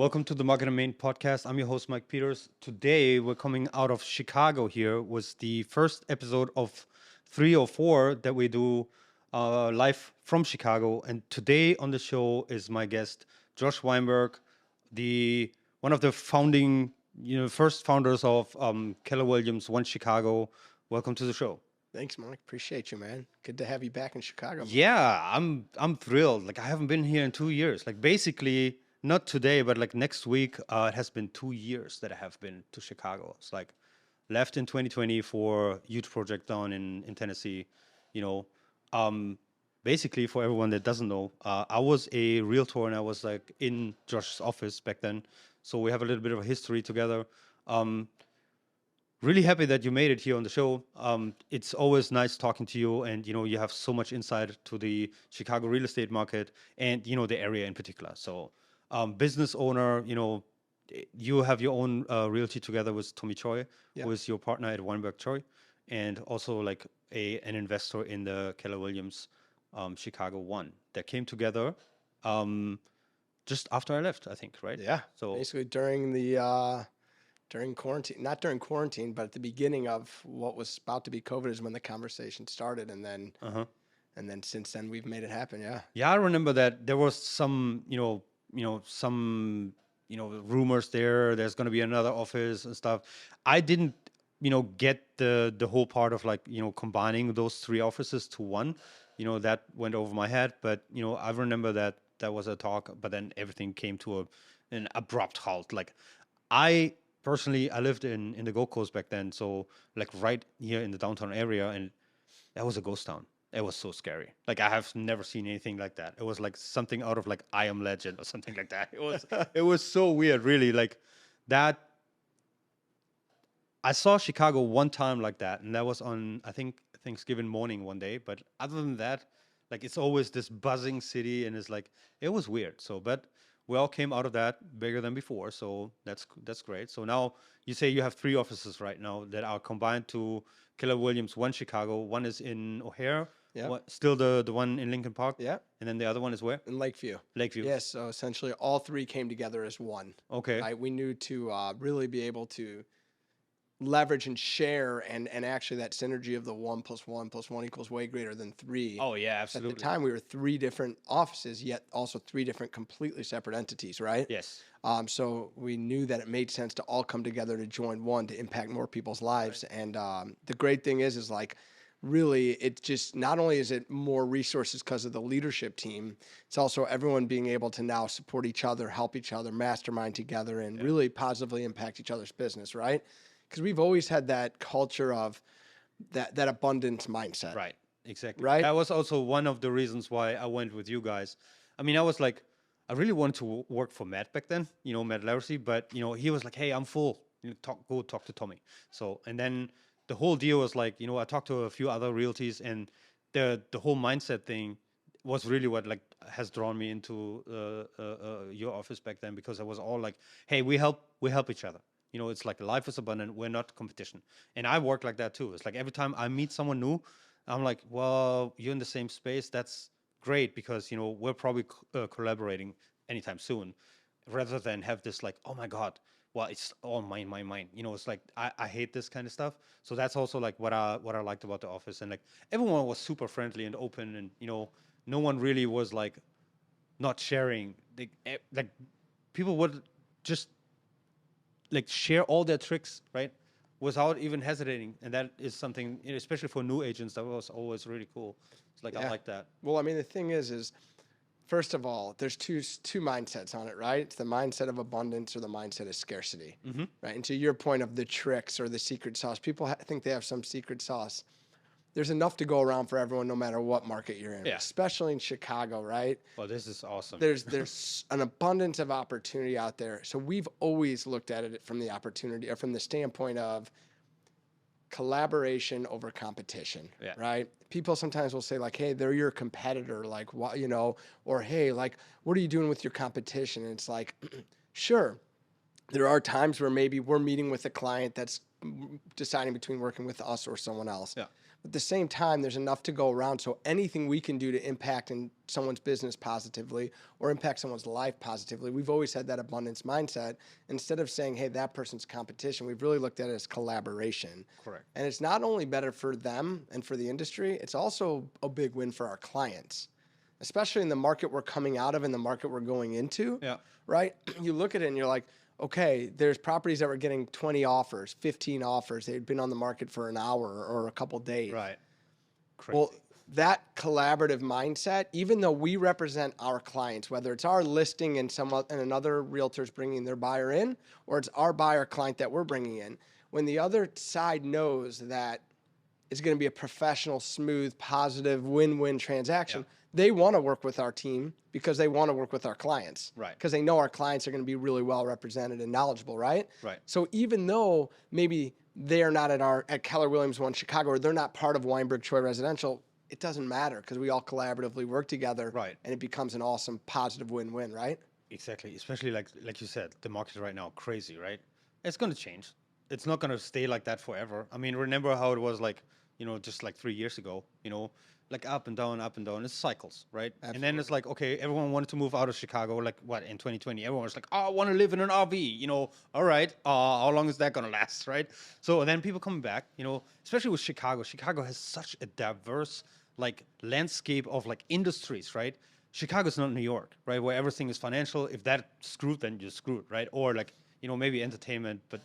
Welcome to the Market and Main podcast. I'm your host, Mike Peters. Today, we're coming out of Chicago here. Was the first episode of 3 or 4 that we do live from Chicago. And today on the show is my guest, Josh Weinberg, the one of the founding, first founders of Keller Williams One Chicago. Welcome to the show. Thanks, Mike. Appreciate you, man. Good to have you back in Chicago. Yeah, I'm thrilled. Like I haven't been here in 2 years. Like basically not today, but like next week, it has been 2 years that I have been to Chicago. It's like left in 2020 for a huge project down in Tennessee. You know, um, basically for everyone that doesn't know, I was a realtor and I was like in Josh's office back then. So we have a little bit of a history together. Um, Really happy that you made it here on the show. It's always nice talking to you, and you have so much insight to the Chicago real estate market and the area in particular. So, business owner, you have your own realty together with Tommy Choi, Yeah. who is your partner at WeinbergChoi, and also like an investor in the Keller Williams Chicago One that came together just after I left, I think, right? Yeah. So Basically during quarantine, not during quarantine, but at the beginning of what was about to be COVID is when the conversation started, and then uh-huh. since then we've made it happen. Yeah. Yeah, I remember that there was some, rumors there. There's going to be another office and stuff. I didn't, get the whole part of like, combining those three offices to one. That went over my head. But I remember that that was a talk. But then everything came to an abrupt halt. Like, I personally, I lived in the Gold Coast back then, so like right here in the downtown area, and that was a ghost town. It was so scary. Like I have never seen anything like that. It was like something out of like I Am Legend or something like that. It was so weird, really. Like that. I saw Chicago one time like that, and that was on I think Thanksgiving morning one day. But other than that, like it's always this buzzing city, and it's like it was weird. So, but we all came out of that bigger than before, so that's great. So now you say you have three offices right now that are combined to Keller Williams One Chicago. One is in O'Hare, Yeah. still the one in Lincoln Park, Yeah. and then the other one is where? In Lakeview. Lakeview. Yes. So essentially, all three came together as one. Okay. Right. We knew to really be able to leverage and share, and actually that synergy of the 1 + 1 + 1 equals way greater than 3. Oh yeah, At absolutely. the time, we were 3 different offices, yet also 3 different completely separate entities, right? Yes. So we knew that it made sense to all come together to join one to impact more people's lives. Right. And the great thing is like, really, it just not only is it more resources because of the leadership team, it's also everyone being able to now support each other, help each other, mastermind together, and really positively impact each other's business, right? Because we've always had that culture of that abundance mindset. Right. Exactly. Right. That was also one of the reasons why I went with you guys. I mean, I was like, I really wanted to work for Matt back then, Matt Larissy, but he was like, "Hey, I'm full. Go talk to Tommy." So, and then the whole deal was like, I talked to a few other realties, and the whole mindset thing was really what like has drawn me into your office back then, because I was all like, "Hey, we help each other." It's like life is abundant. We're not competition. And I work like that too. It's like every time I meet someone new, I'm like, well, you're in the same space. That's great because, we're probably collaborating anytime soon, rather than have this like, oh my God, well, it's all mine. It's like, I hate this kind of stuff. So that's also like what I liked about the office. And like everyone was super friendly and open, and, no one really was like not sharing. Like people would just like share all their tricks, right, without even hesitating, and that is something, especially for new agents, that was always really cool. It's like I like that. Well, I mean, the thing is first of all, there's two mindsets on it, right? It's the mindset of abundance or the mindset of scarcity, right? And to your point of the tricks or the secret sauce, people think they have some secret sauce. There's enough to go around for everyone, no matter what market you're in, especially in Chicago, right? Well, this is awesome. There's an abundance of opportunity out there. So we've always looked at it from the opportunity, or from the standpoint of collaboration over competition, right? People sometimes will say like, "Hey, they're your competitor," like, what, or "Hey, like, what are you doing with your competition?" And it's like, sure, there are times where maybe we're meeting with a client that's deciding between working with us or someone else. Yeah. At the same time, there's enough to go around. So anything we can do to impact in someone's business positively or impact someone's life positively, we've always had that abundance mindset. Instead of saying, hey, that person's competition, we've really looked at it as collaboration. Correct. And it's not only better for them and for the industry, it's also a big win for our clients, especially in the market we're coming out of and the market we're going into. Yeah. Right? You look at it and you're like, okay, there's properties that were getting 20 offers, 15 offers. They'd been on the market for an hour or a couple days. Right. Crazy. Well, that collaborative mindset, even though we represent our clients, whether it's our listing and another realtor's bringing their buyer in, or it's our buyer client that we're bringing in, when the other side knows that it's going to be a professional, smooth, positive, win-win transaction, they want to work with our team because they want to work with our clients. Right. Because they know our clients are going to be really well represented and knowledgeable, right? Right. So even though maybe they're not at Keller Williams One Chicago, or they're not part of WeinbergChoi Residential, it doesn't matter because we all collaboratively work together. Right. And it becomes an awesome, positive win-win, right? Exactly. Especially like you said, the market right now, crazy, right? It's going to change. It's not going to stay like that forever. I mean, remember how it was like, just like 3 years ago, like up and down, up and down. It's cycles, right? Absolutely. And then it's like, okay, everyone wanted to move out of Chicago, like what, in 2020? Everyone was like, oh, I want to live in an RV, all right. How long is that going to last, right? So then people coming back, especially with Chicago. Chicago has such a diverse, like, landscape of, like, industries, right? Chicago's not New York, right? Where everything is financial. If that's screwed, then you're screwed, right? Or, like, maybe entertainment, but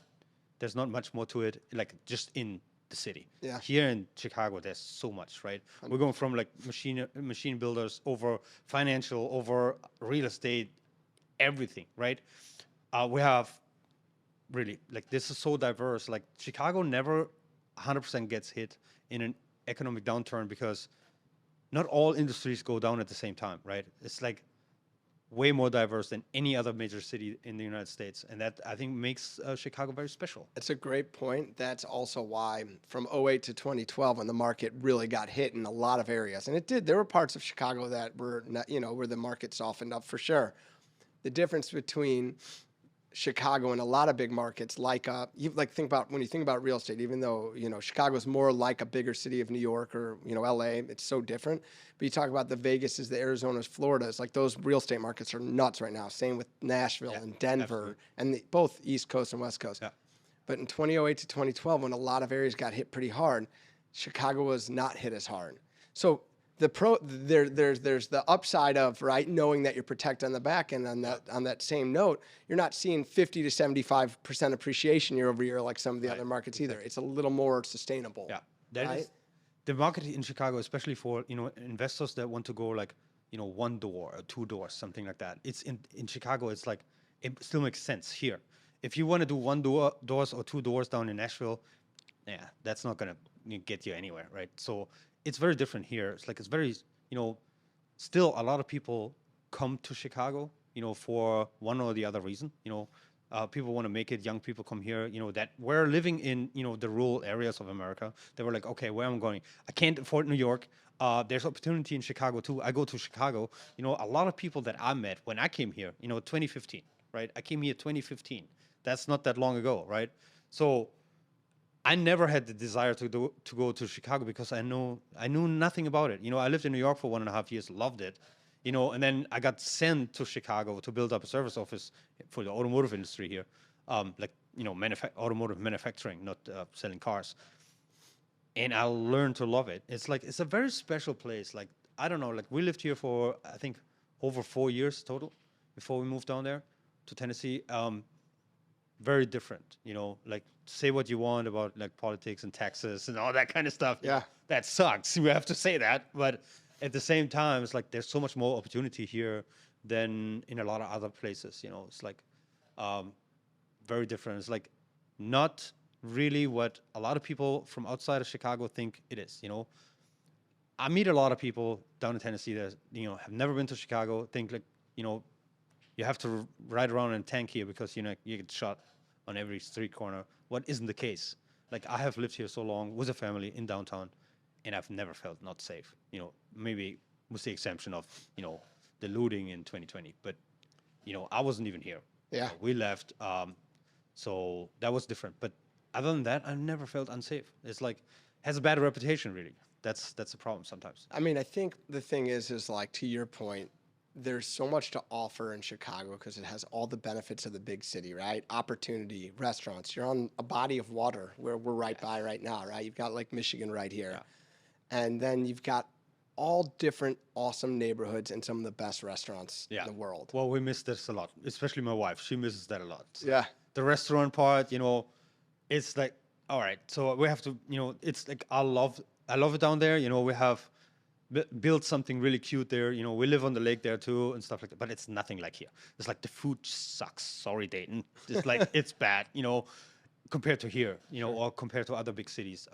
there's not much more to it, like, just in the city. Yeah. Here in Chicago, there's so much, right? We're going from like machine builders over financial, over real estate, everything, right? We have really, like, this is so diverse. Like, Chicago never 100% gets hit in an economic downturn because not all industries go down at the same time, right? It's like way more diverse than any other major city in the United States. And that, I think, makes Chicago very special. That's a great point. That's also why from '08 to 2012, when the market really got hit in a lot of areas, and it did, there were parts of Chicago that were not, where the market softened up for sure. The difference between Chicago and a lot of big markets, like think about real estate, even though Chicago is more like a bigger city of New York or LA, it's so different. But you talk about the Vegases, the Arizonas, Floridas, like those real estate markets are nuts right now. Same with Nashville and Denver and both East Coast and West Coast. Yeah. But in 2008 to 2012, when a lot of areas got hit pretty hard, Chicago was not hit as hard. So there's the upside of, right, knowing that you're protected on the back end. On that same note, you're not seeing 50 to 75% appreciation year over year like some of the other markets either. It's a little more sustainable. Yeah, that is the market in Chicago, especially for investors that want to go like one door or two doors, something like that. It's in Chicago. It's like it still makes sense here. If you want to do doors or two doors down in Nashville, yeah, that's not gonna get you anywhere, right? So it's very different here. It's like it's very still a lot of people come to Chicago, for one or the other reason. People want to make it. Young people come here, that we're living in, the rural areas of America. They were like, okay, where am I going? I can't afford New York. There's opportunity in Chicago too. I go to Chicago. A lot of people that I met when I came here, 2015, right? I came here 2015. That's not that long ago, right? So I never had the desire to go to Chicago because I knew nothing about it. I lived in New York for 1.5 years, loved it, and then I got sent to Chicago to build up a service office for the automotive industry here, automotive manufacturing, not selling cars. And I learned to love it. It's a very special place. Like, I don't know, like we lived here for, I think, over 4 years total before we moved down there to Tennessee. Very different, like say what you want about like politics and taxes and all that kind of stuff. Yeah. That sucks. We have to say that. But at the same time, it's like there's so much more opportunity here than in a lot of other places. It's like very different. It's like not really what a lot of people from outside of Chicago think it is. I meet a lot of people down in Tennessee that, have never been to Chicago, think like, you have to ride around in a tank here because, you get shot on every street corner. What isn't the case? Like, I have lived here so long with a family in downtown, and I've never felt not safe. Maybe with the exception of, the looting in 2020. But, I wasn't even here. Yeah. We left. So that was different. But other than that, I've never felt unsafe. It's like, has a bad reputation. Really, that's a problem sometimes. I mean, I think the thing is like to your point, there's so much to offer in Chicago because it has all the benefits of the big city, right? Opportunity, restaurants. You're on a body of water where we're right by right now, right? You've got Lake Michigan right here. Yeah. And then you've got all different awesome neighborhoods and some of the best restaurants Yeah. in the world. Well, we miss this a lot, especially my wife. She misses that a lot. Yeah. The restaurant part, it's like, all right, so we have to, it's like I love it down there. We have built something really cute there. We live on the lake there too and stuff like that. But it's nothing like here. It's like the food sucks. Sorry, Dayton. It's like it's bad, compared to here, or compared to other big cities.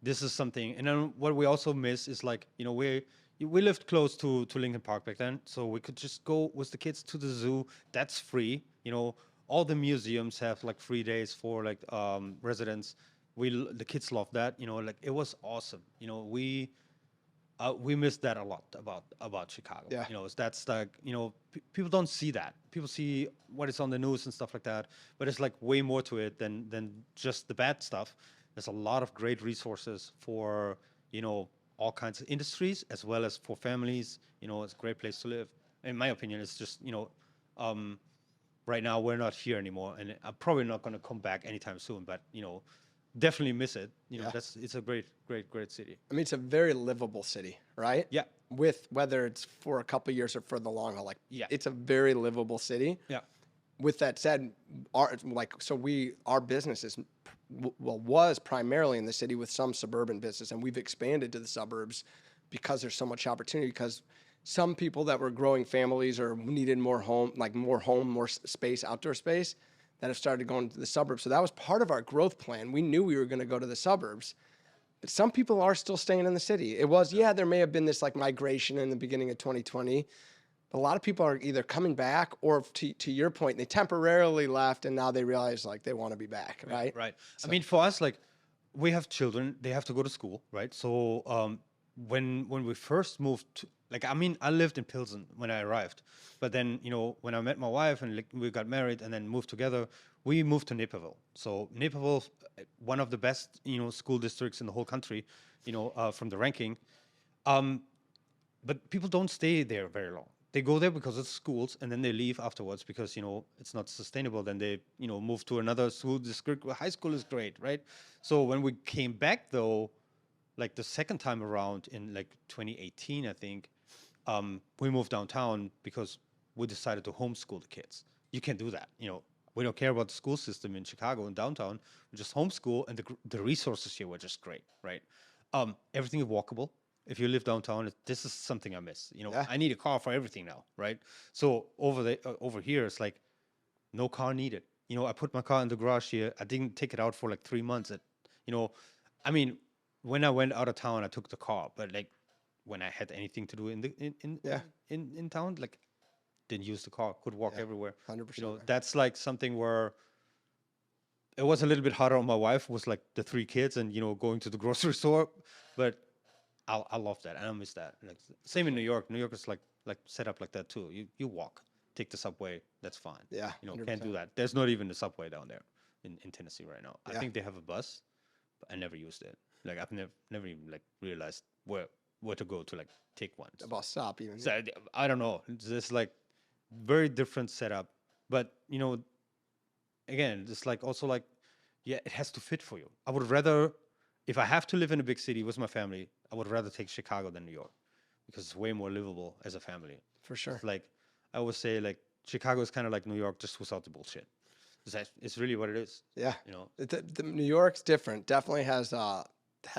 This is something. And then what we also miss is like, we lived close to Lincoln Park back then, so we could just go with the kids to the zoo. That's free. All the museums have like free days for like residents. The kids love that. Like it was awesome. We miss that a lot about Chicago. Yeah. That's like people don't see that. People see what is on the news and stuff like that, but it's like way more to it than just the bad stuff. There's a lot of great resources for all kinds of industries as well as for families. It's a great place to live. In my opinion, it's just right now we're not here anymore, and I'm probably not going to come back anytime soon. But definitely miss it. Yeah. It's a great city. I mean, it's a very livable city, right? Yeah. With whether it's for a couple of years or for the long haul, like Yeah. it's a very livable city. Yeah. With that said, our business was primarily in the city with some suburban business, and we've expanded to the suburbs because there's so much opportunity. Because some people that were growing families or needed more space, outdoor space, that have started going to the suburbs. So that was part of our growth plan. We knew we were going to go to the suburbs, but some people are still staying in the city. There may have been this like migration in the beginning of 2020. But a lot of people are either coming back or to your point, they temporarily left and now they realize like they want to be back, right? Right. So, I mean, for us, like we have children, they have to go to school, right? So when we first moved, I lived in Pilsen when I arrived, but then when I met my wife and we got married and then moved together, we moved to Naperville. So Naperville, one of the best school districts in the whole country, from the ranking. But people don't stay there very long. They go there because it's schools, and then they leave afterwards because it's not sustainable. Then they move to another school district. High school is great, right? So when we came back though, like the second time around in like 2018, I think, we moved downtown because we decided to homeschool the kids. You can't do that, We don't care about the school system in Chicago and downtown. We just homeschool, and the resources here were just great, right? Everything is walkable. If you live downtown, this is something I miss. Yeah. I need a car for everything now, right? So over here, it's like no car needed. I put my car in the garage here. I didn't take it out for like 3 months. I mean, when I went out of town, I took the car, but like when I had anything to do in town, like didn't use the car. Could walk everywhere. 100%. That's like something where it was a little bit harder on my wife. Was like the 3 kids and going to the grocery store, but I love that and I miss that. Like same in New York. New York is like set up like that too. You walk, take the subway. That's fine. Yeah. Can't do that. There's not even a subway down there in Tennessee right now. I Yeah. think they have a bus, but I never used it. Like I've never even like realized where to go to like take one. The bus stop even. So I don't know. It's just like very different setup, but again, it's like also like it has to fit for you. I would rather, if I have to live in a big city with my family, I would rather take Chicago than New York because it's way more livable as a family. For sure. It's like I always say, like Chicago is kind of like New York, just without the bullshit. It's really what it is. Yeah. The New York's different. Definitely has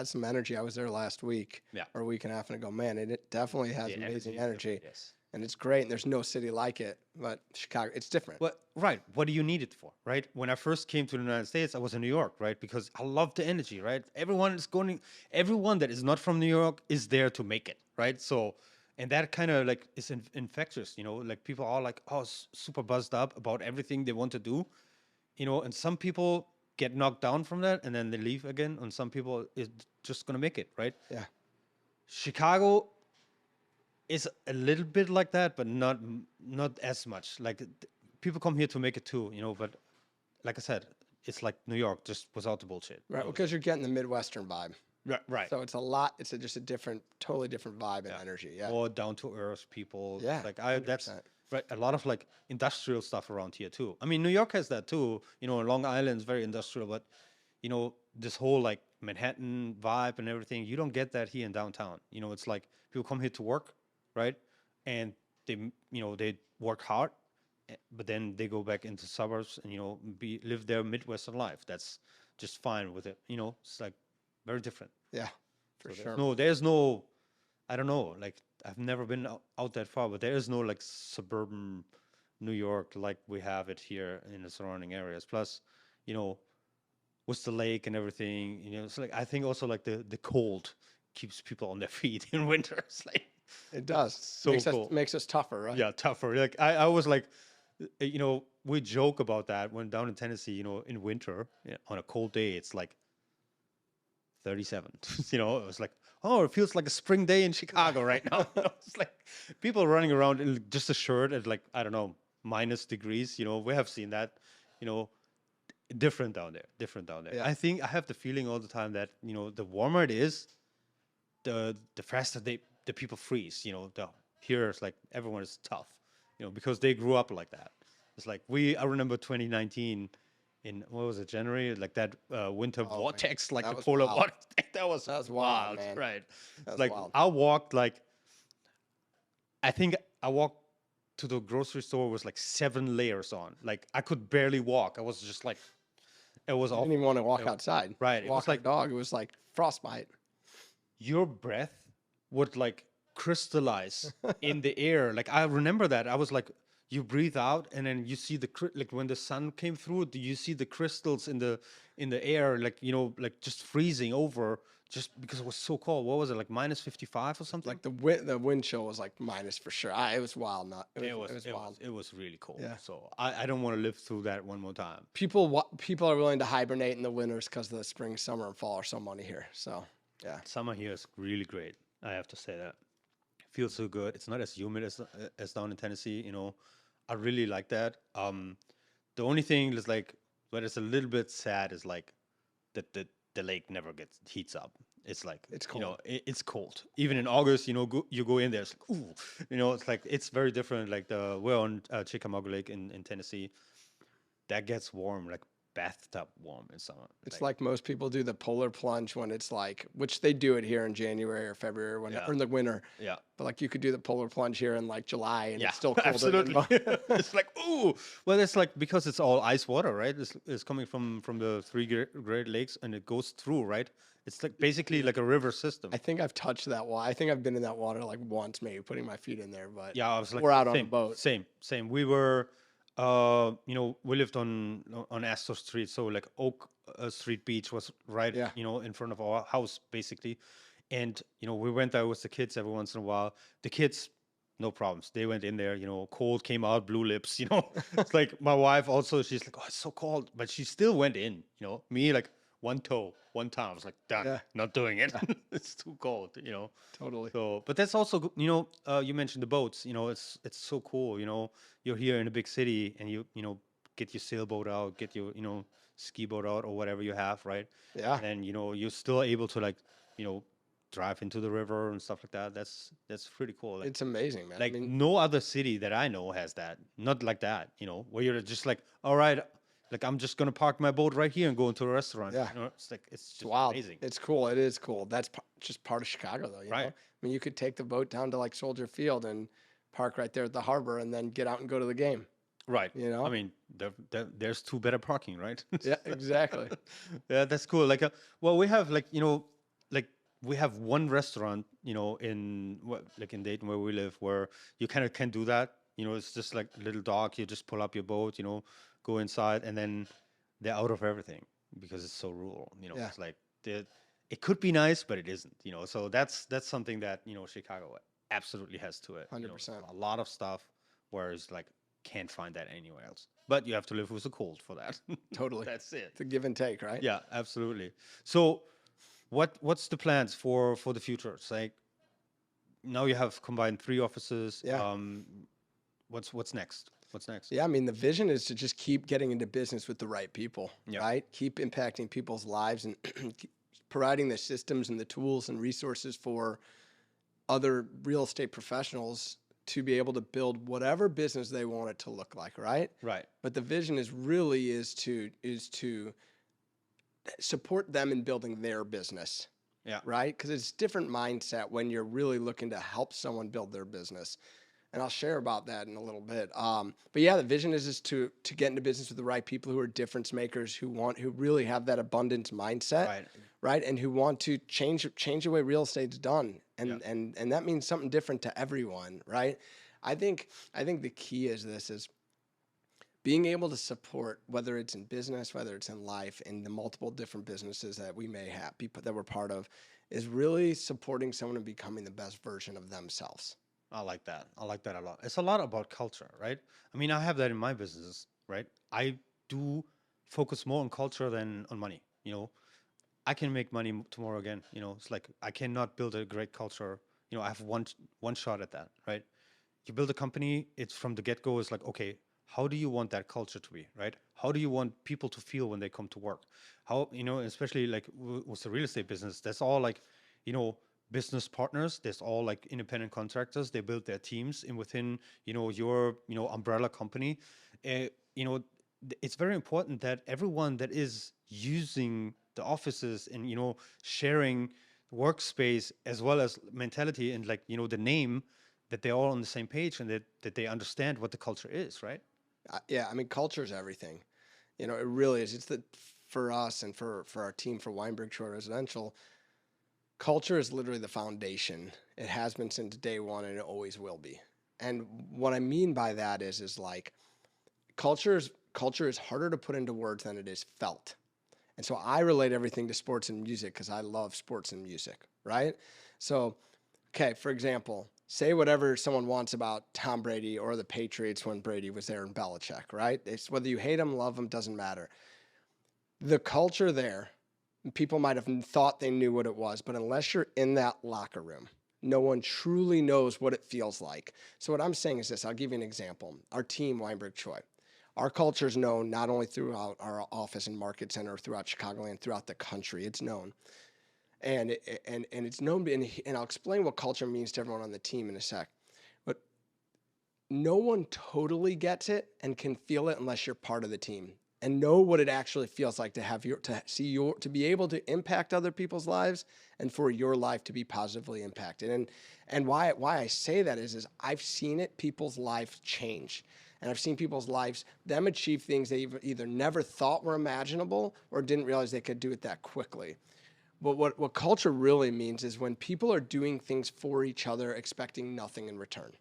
some energy. I was there last week. Yeah. Or a week and a half ago. Man, it definitely has amazing energy. Yes. And it's great. And there's no city like it. But Chicago, it's different. Right. What do you need it for, right? When I first came to the United States, I was in New York, right? Because I love the energy, right? Everyone that is not from New York is there to make it, right? So, and that kind of like is infectious, like people are like, super buzzed up about everything they want to do, and some people get knocked down from that and then they leave again. And some people is just going to make it, right? Yeah. Chicago is a little bit like that, but not as much. Like people come here to make it too, but like I said, it's like New York, just without the bullshit. Right, because you're getting the Midwestern vibe. Right. So it's a lot. It's just a different, totally different vibe and energy. Yeah. More down to earth people. Yeah. Like that's 100%. right. A lot of like industrial stuff around here too. I mean, New York has that too. Long Island's very industrial, but this whole like Manhattan vibe and everything, you don't get that here in downtown. It's like people come here to work, right? And they work hard, but then they go back into suburbs and live their Midwestern life. That's just fine with it. It's like very different. Yeah, for So sure. there's no, I don't know, like I've never been out that far, but there is no like suburban New York like we have it here in the surrounding areas. Plus, you know, with the lake and everything, it's like I think also like the cold keeps people on their feet in winter. It's like It does. so cool. Makes us tougher, right? Yeah, tougher. Like I was like, we joke about that when down in Tennessee, in winter, on a cold day, it's like 37. It was like, oh, it feels like a spring day in Chicago right now. It's like people running around in just a shirt at like, I don't know, minus degrees. We have seen that, you know, different down there. Yeah. I think I have the feeling all the time that, the warmer it is, the faster the people freeze. Here it's like everyone is tough, because they grew up like that. It's like I remember 2019 in what was it, January, like that winter vortex, like That the was polar wild. vortex. That was wild, man. right? That was Like wild. I walked like I think I walked to the grocery store with like 7 layers on. Like I could barely walk. I was just like it was I all didn't even want to walk outside. right. It Walk was like like dog. It was like frostbite. your breath would like crystallize in the air. Like I remember that. I was like, you breathe out, and then you see like when the sun came through, you see the crystals in the air, like like just freezing over, just because it was so cold. What was it, like minus 55 or something? Like the wind chill was like minus for sure. It was wild. It was wild. It was really cold. Yeah. So I don't want to live through that one more time. People are willing to hibernate in the winters because the spring, summer, and fall are so money here. So yeah, Summer here is really great. I have to say that. It feels so good. It's not as humid as down in Tennessee. I really like that. The only thing is like, but it's a little bit sad is like that the lake never heats up. It's like It's it's cold. Even in August, you go in there, it's like ooh, it's like it's very different. Like we're on Chickamauga Lake in Tennessee. That gets warm, like bathtub warm in summer. it's like most people do the polar plunge when it's like, which they do it here in January or February or in the winter. Yeah. But like you could do the polar plunge here in like July and it's still colder. Absolutely. It's like ooh. Well, it's like because it's all ice water, right? It's coming from the three Great Lakes and it goes through, right? It's like basically like a river system. I think I've touched that water. I think I've been in that water like once, maybe putting my feet in there. But Yeah, I was like we're out on same, the boat. Same. We were, we lived on Astor Street, so like Oak Street Beach was right, Yeah. In front of our house basically, and we went there with the kids every once in a while. The kids, no problems. They went in there, cold came out, blue lips. It's like my wife also. She's like, oh, it's so cold, but she still went in. Me like one toe, one time. I was like, done, Yeah. not doing it. It's too cold. Totally. So, but that's also, you mentioned the boats. It's so cool. You're here in a big city, and you get your sailboat out, get your ski boat out, or whatever you have, right? Yeah. And then you're still able to like drive into the river and stuff like that. That's pretty cool. Like, It's amazing, man. like no other city that I know has that. Not like that. Where you're just like, all right, like I'm just gonna park my boat right here and go into a restaurant. Yeah. It's like it's just Wild. amazing. It's cool. It is cool. That's just part of Chicago, though. Right. I mean, you could take the boat down to like Soldier Field and park right there at the harbor, and then get out and go to the game. Right. I mean, there's two better parking, right? Yeah, exactly. Yeah, that's cool. Like, well, we have like like we have one restaurant, like in Dayton where we live, where you kind of can do that. It's just like a little dock. You just pull up your boat, go inside, and then they're out of everything because it's so rural. Yeah. It's like it could be nice, but it isn't. So that's something that Chicago absolutely has to it. 100%. A lot of stuff, whereas like can't find that anywhere else. But you have to live with the cold for that. Totally. That's it. It's a give and take, right? Yeah, absolutely. So, what's the plans for the future? It's like now you have combined 3 offices. Yeah. What's next? What's next? Yeah, I mean, the vision is to just keep getting into business with the right people, Yeah. right? Keep impacting people's lives and providing the systems and the tools and resources for other real estate professionals to be able to build whatever business they want it to look like, right? Right. But the vision is to support them in building their business. Yeah. Right? Because it's a different mindset when you're really looking to help someone build their business. And I'll share about that in a little bit. But yeah, the vision is to get into business with the right people who are difference makers, who really have that abundance mindset, Right. right? And who want to change the way real estate's done. And Yeah. and that means something different to everyone, right? I think the key is being able to support, whether it's in business, whether it's in life, in the multiple different businesses that we may have, that we're part of, is really supporting someone and becoming the best version of themselves. I like that. I like that a lot. It's a lot about culture, right? I mean, I have that in my business, right? I do focus more on culture than on money. I can make money tomorrow again. It's like I cannot build a great culture. I have one shot at that, right? You build a company, it's from the get go. It's like, okay, how do you want that culture to be, right? How do you want people to feel when they come to work? How, especially like with the real estate business, that's all like, business partners. There's all like independent contractors. They build their teams in within, your, umbrella company. It's very important that everyone that is using the offices and, sharing workspace as well as mentality and like, the name, that they're all on the same page and that they understand what the culture is, right? Yeah, I mean, culture is everything. It really is. It's for us and for our team, for WeinbergChoi Residential, culture is literally the foundation. It has been since day one, and it always will be. And what I mean by that is like culture is harder to put into words than it is felt. And so I relate everything to sports and music because I love sports and music, right? So, okay, for example, say whatever someone wants about Tom Brady or the Patriots when Brady was there in Belichick, right? It's whether you hate him, love him, doesn't matter. The culture there, people might have thought they knew what it was, but unless you're in that locker room, no one truly knows what it feels like. So what I'm saying is this, I'll give you an example. Our team, WeinbergChoi, our culture is known not only throughout our office and market center, throughout Chicagoland, throughout the country. It's known. And it's known, and I'll explain what culture means to everyone on the team in a sec. But no one totally gets it and can feel it unless you're part of the team and know what it actually feels like to be able to impact other people's lives and for your life to be positively impacted. And why I say that is I've seen it, people's lives change. And I've seen people's lives, them achieve things they either never thought were imaginable or didn't realize they could do it that quickly. But what culture really means is when people are doing things for each other, expecting nothing in return.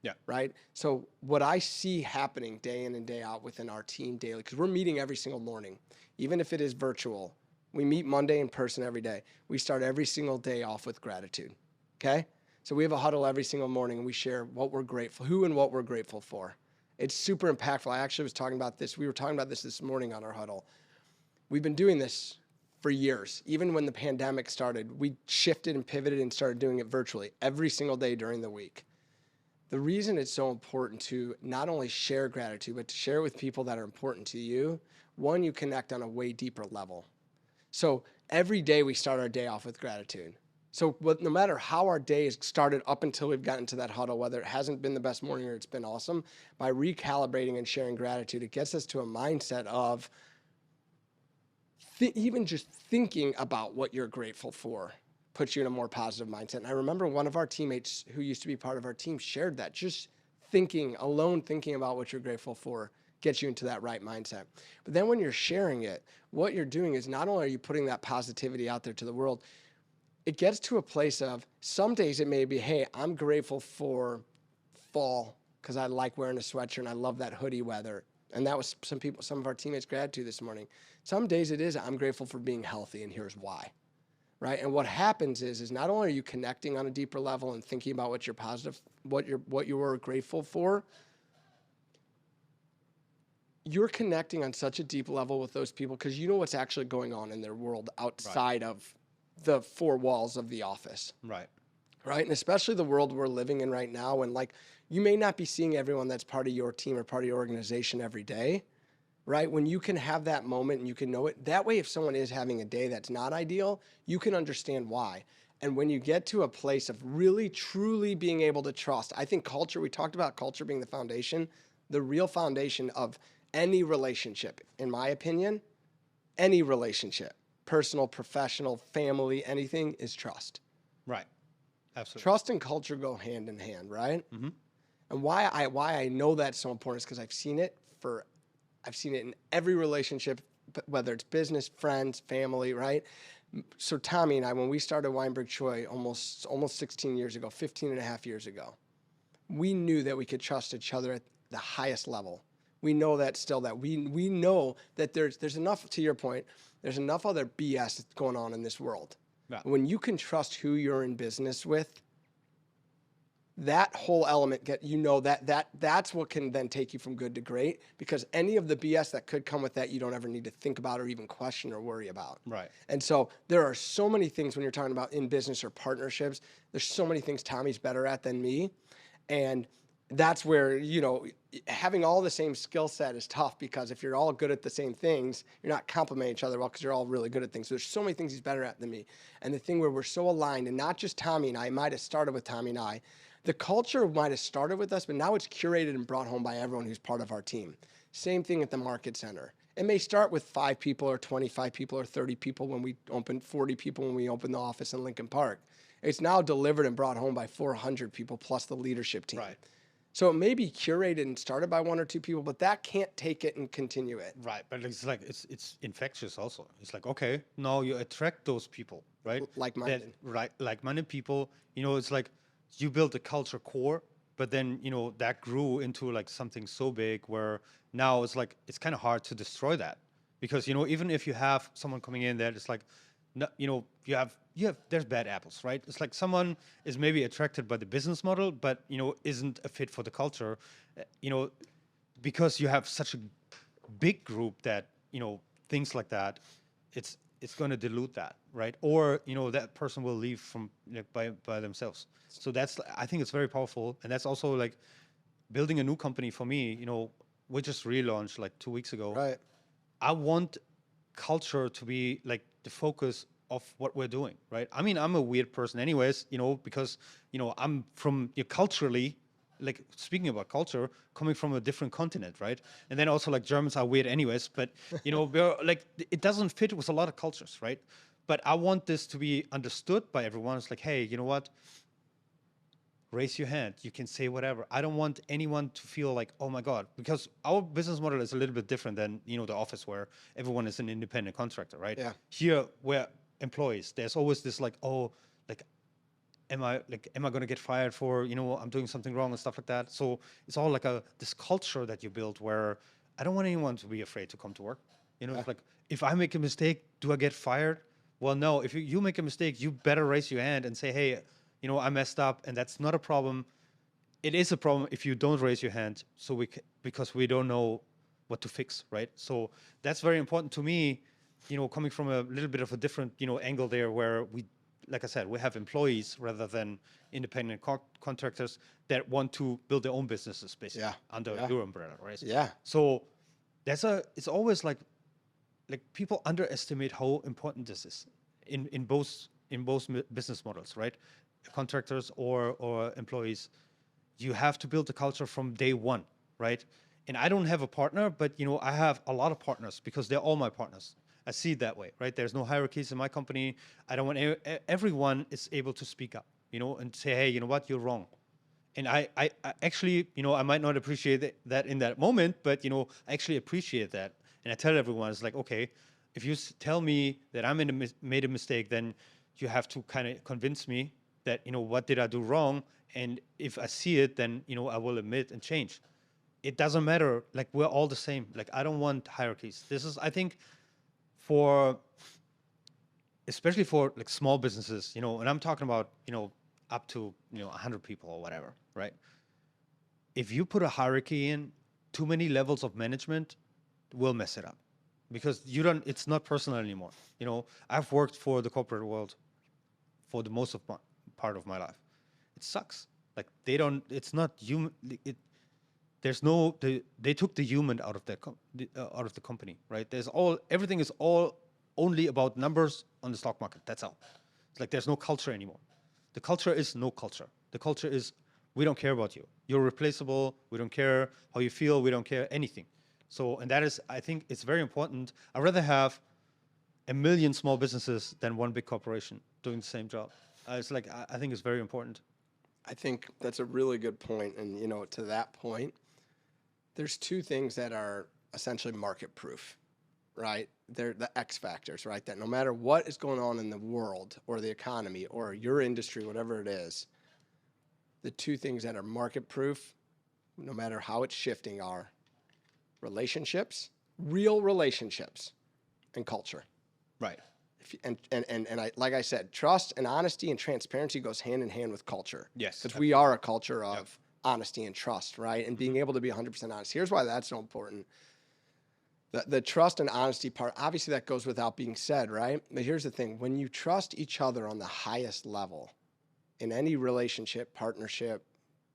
Yeah. Right. So what I see happening day in and day out within our team daily, because we're meeting every single morning, even if it is virtual, we meet Monday in person every day. We start every single day off with gratitude. Okay. So we have a huddle every single morning and we share what we're grateful, who and what we're grateful for. It's super impactful. I actually was talking about this. We were talking about this morning on our huddle. We've been doing this for years. Even when the pandemic started, we shifted and pivoted and started doing it virtually every single day during the week. The reason it's so important to not only share gratitude, but to share it with people that are important to you, one, you connect on a way deeper level. So every day we start our day off with gratitude. So no matter how our day has started up until we've gotten to that huddle, whether it hasn't been the best morning or it's been awesome, by recalibrating and sharing gratitude, it gets us to a mindset of even just thinking about what you're grateful for puts you in a more positive mindset. And I remember one of our teammates who used to be part of our team shared that. Just thinking about what you're grateful for gets you into that right mindset. But then when you're sharing it, what you're doing is not only are you putting that positivity out there to the world, it gets to a place of some days it may be, hey, I'm grateful for fall because I like wearing a sweatshirt and I love that hoodie weather. And that was some of our teammates' gratitude this morning. Some days it is, I'm grateful for being healthy and here's why. Right? And what happens is not only are you connecting on a deeper level and thinking about what you're positive, what you were grateful for, you're connecting on such a deep level with those people because you know what's actually going on in their world outside of the four walls of the office. Right. Right? And especially the world we're living in right now, and like you may not be seeing everyone that's part of your team or part of your organization every day, right? When you can have that moment and you can know it, that way, if someone is having a day that's not ideal, you can understand why. And when you get to a place of really, truly being able to trust, I think culture, we talked about culture being the foundation, the real foundation of any relationship, in my opinion, any relationship, personal, professional, family, anything, is trust. Right. Absolutely. Trust and culture go hand in hand, right? Mm-hmm. And why I know that's so important is because I've seen it in every relationship, whether it's business, friends, family, right? So Tommy and I, when we started WeinbergChoi almost 16 years ago, 15 and a half years ago, we knew that we could trust each other at the highest level. We know that still, that we know that there's enough, to your point, there's enough other BS that's going on in this world. Yeah. When you can trust who you're in business with, that whole element that's what can then take you from good to great, because any of the BS that could come with that, you don't ever need to think about or even question or worry about. Right. And so there are so many things when you're talking about in business or partnerships, there's so many things Tommy's better at than me. And that's where, having all the same skill set is tough, because if you're all good at the same things, you're not complementing each other well, because you're all really good at things. So there's so many things he's better at than me. And the thing where we're so aligned, and not just Tommy and I, it might have started with Tommy and I, the culture might have started with us, but now it's curated and brought home by everyone who's part of our team. Same thing at the market center. It may start with 5 people or 25 people or 30 people when we open, 40 people when we open the office in Lincoln Park. It's now delivered and brought home by 400 people plus the leadership team. Right. So it may be curated and started by 1 or 2 people, but that can't take it and continue it. Right, but it's like it's infectious also. It's like, okay, now you attract those people, right? Like-minded. Right, like-minded people. It's like you build a culture core, but then that grew into like something so big where now it's like it's kind of hard to destroy that, because even if you have someone coming in there, it's like, no, you have there's bad apples, right? It's like someone is maybe attracted by the business model, but isn't a fit for the culture, because you have such a big group that things like that, it's going to dilute that, right? Or that person will leave from by themselves. So I think it's very powerful, and that's also like building a new company for me. We just relaunched like 2 weeks ago. Right. I want culture to be like the focus of what we're doing, right? I mean, I'm a weird person anyways, because I'm from culturally, like speaking about culture, coming from a different continent, right? And then also like Germans are weird anyways, but we're like, it doesn't fit with a lot of cultures, right? But I want this to be understood by everyone. It's like, hey, you know what? Raise your hand. You can say whatever. I don't want anyone to feel like, oh my God, because our business model is a little bit different than, the office where everyone is an independent contractor, right? Yeah. Here, we're employees. There's always this like, oh, like, am I going to get fired for, I'm doing something wrong and stuff like that. So it's all like this culture that you build where I don't want anyone to be afraid to come to work. It's like, if I make a mistake, do I get fired? Well, no, if you make a mistake, you better raise your hand and say, hey, I messed up, and that's not a problem. It is a problem if you don't raise your hand, because we don't know what to fix, right? So that's very important to me, coming from a little bit of a different, angle there, where we, like I said, we have employees rather than independent contractors that want to build their own businesses, basically, under your umbrella, right? Yeah. So it's always like people underestimate how important this is in both business models, right? Contractors or employees. You have to build the culture from day one, right? And I don't have a partner, but I have a lot of partners because they're all my partners. I see it that way, right? There's no hierarchies in my company. I don't want everyone is able to speak up, and say, hey, you know what, you're wrong. And I actually, I might not appreciate that in that moment, but I actually appreciate that. And I tell everyone, it's like, okay, if you tell me that I made a mistake, then you have to kind of convince me that, what did I do wrong? And if I see it, then, I will admit and change. It doesn't matter. Like, we're all the same. Like, I don't want hierarchies. This is, I think, especially for like small businesses, and I'm talking about, up to, 100 people or whatever, right? If you put a hierarchy in, too many levels of management will mess it up, because it's not personal anymore. I've worked for the corporate world for the most of part of my life. It sucks. Like, it's not human. there's no they took the human out of out of the company, right? Everything is all only about numbers on the stock market. That's all. It's like there's no culture anymore. The culture is no culture. The culture is we don't care about you. You're replaceable. We don't care how you feel. We don't care anything. So, and that is, I think it's very important. I'd rather have a million small businesses than one big corporation doing the same job. It's like, I think it's very important. I think that's a really good point. And, you know, to that point, there's two things that are essentially market proof, right? They're the X factors, right? That no matter what is going on in the world or the economy or your industry, whatever it is, the two things that are market proof, no matter how it's shifting, are relationships, real relationships, and culture. Right. And I, like I said, trust and honesty and transparency goes hand in hand with culture. Yes. Because we are a culture of honesty and trust, right? And being able to be 100% honest. Here's why that's so important. The trust and honesty part, obviously that goes without being said, right? But here's the thing. When you trust each other on the highest level in any relationship, partnership,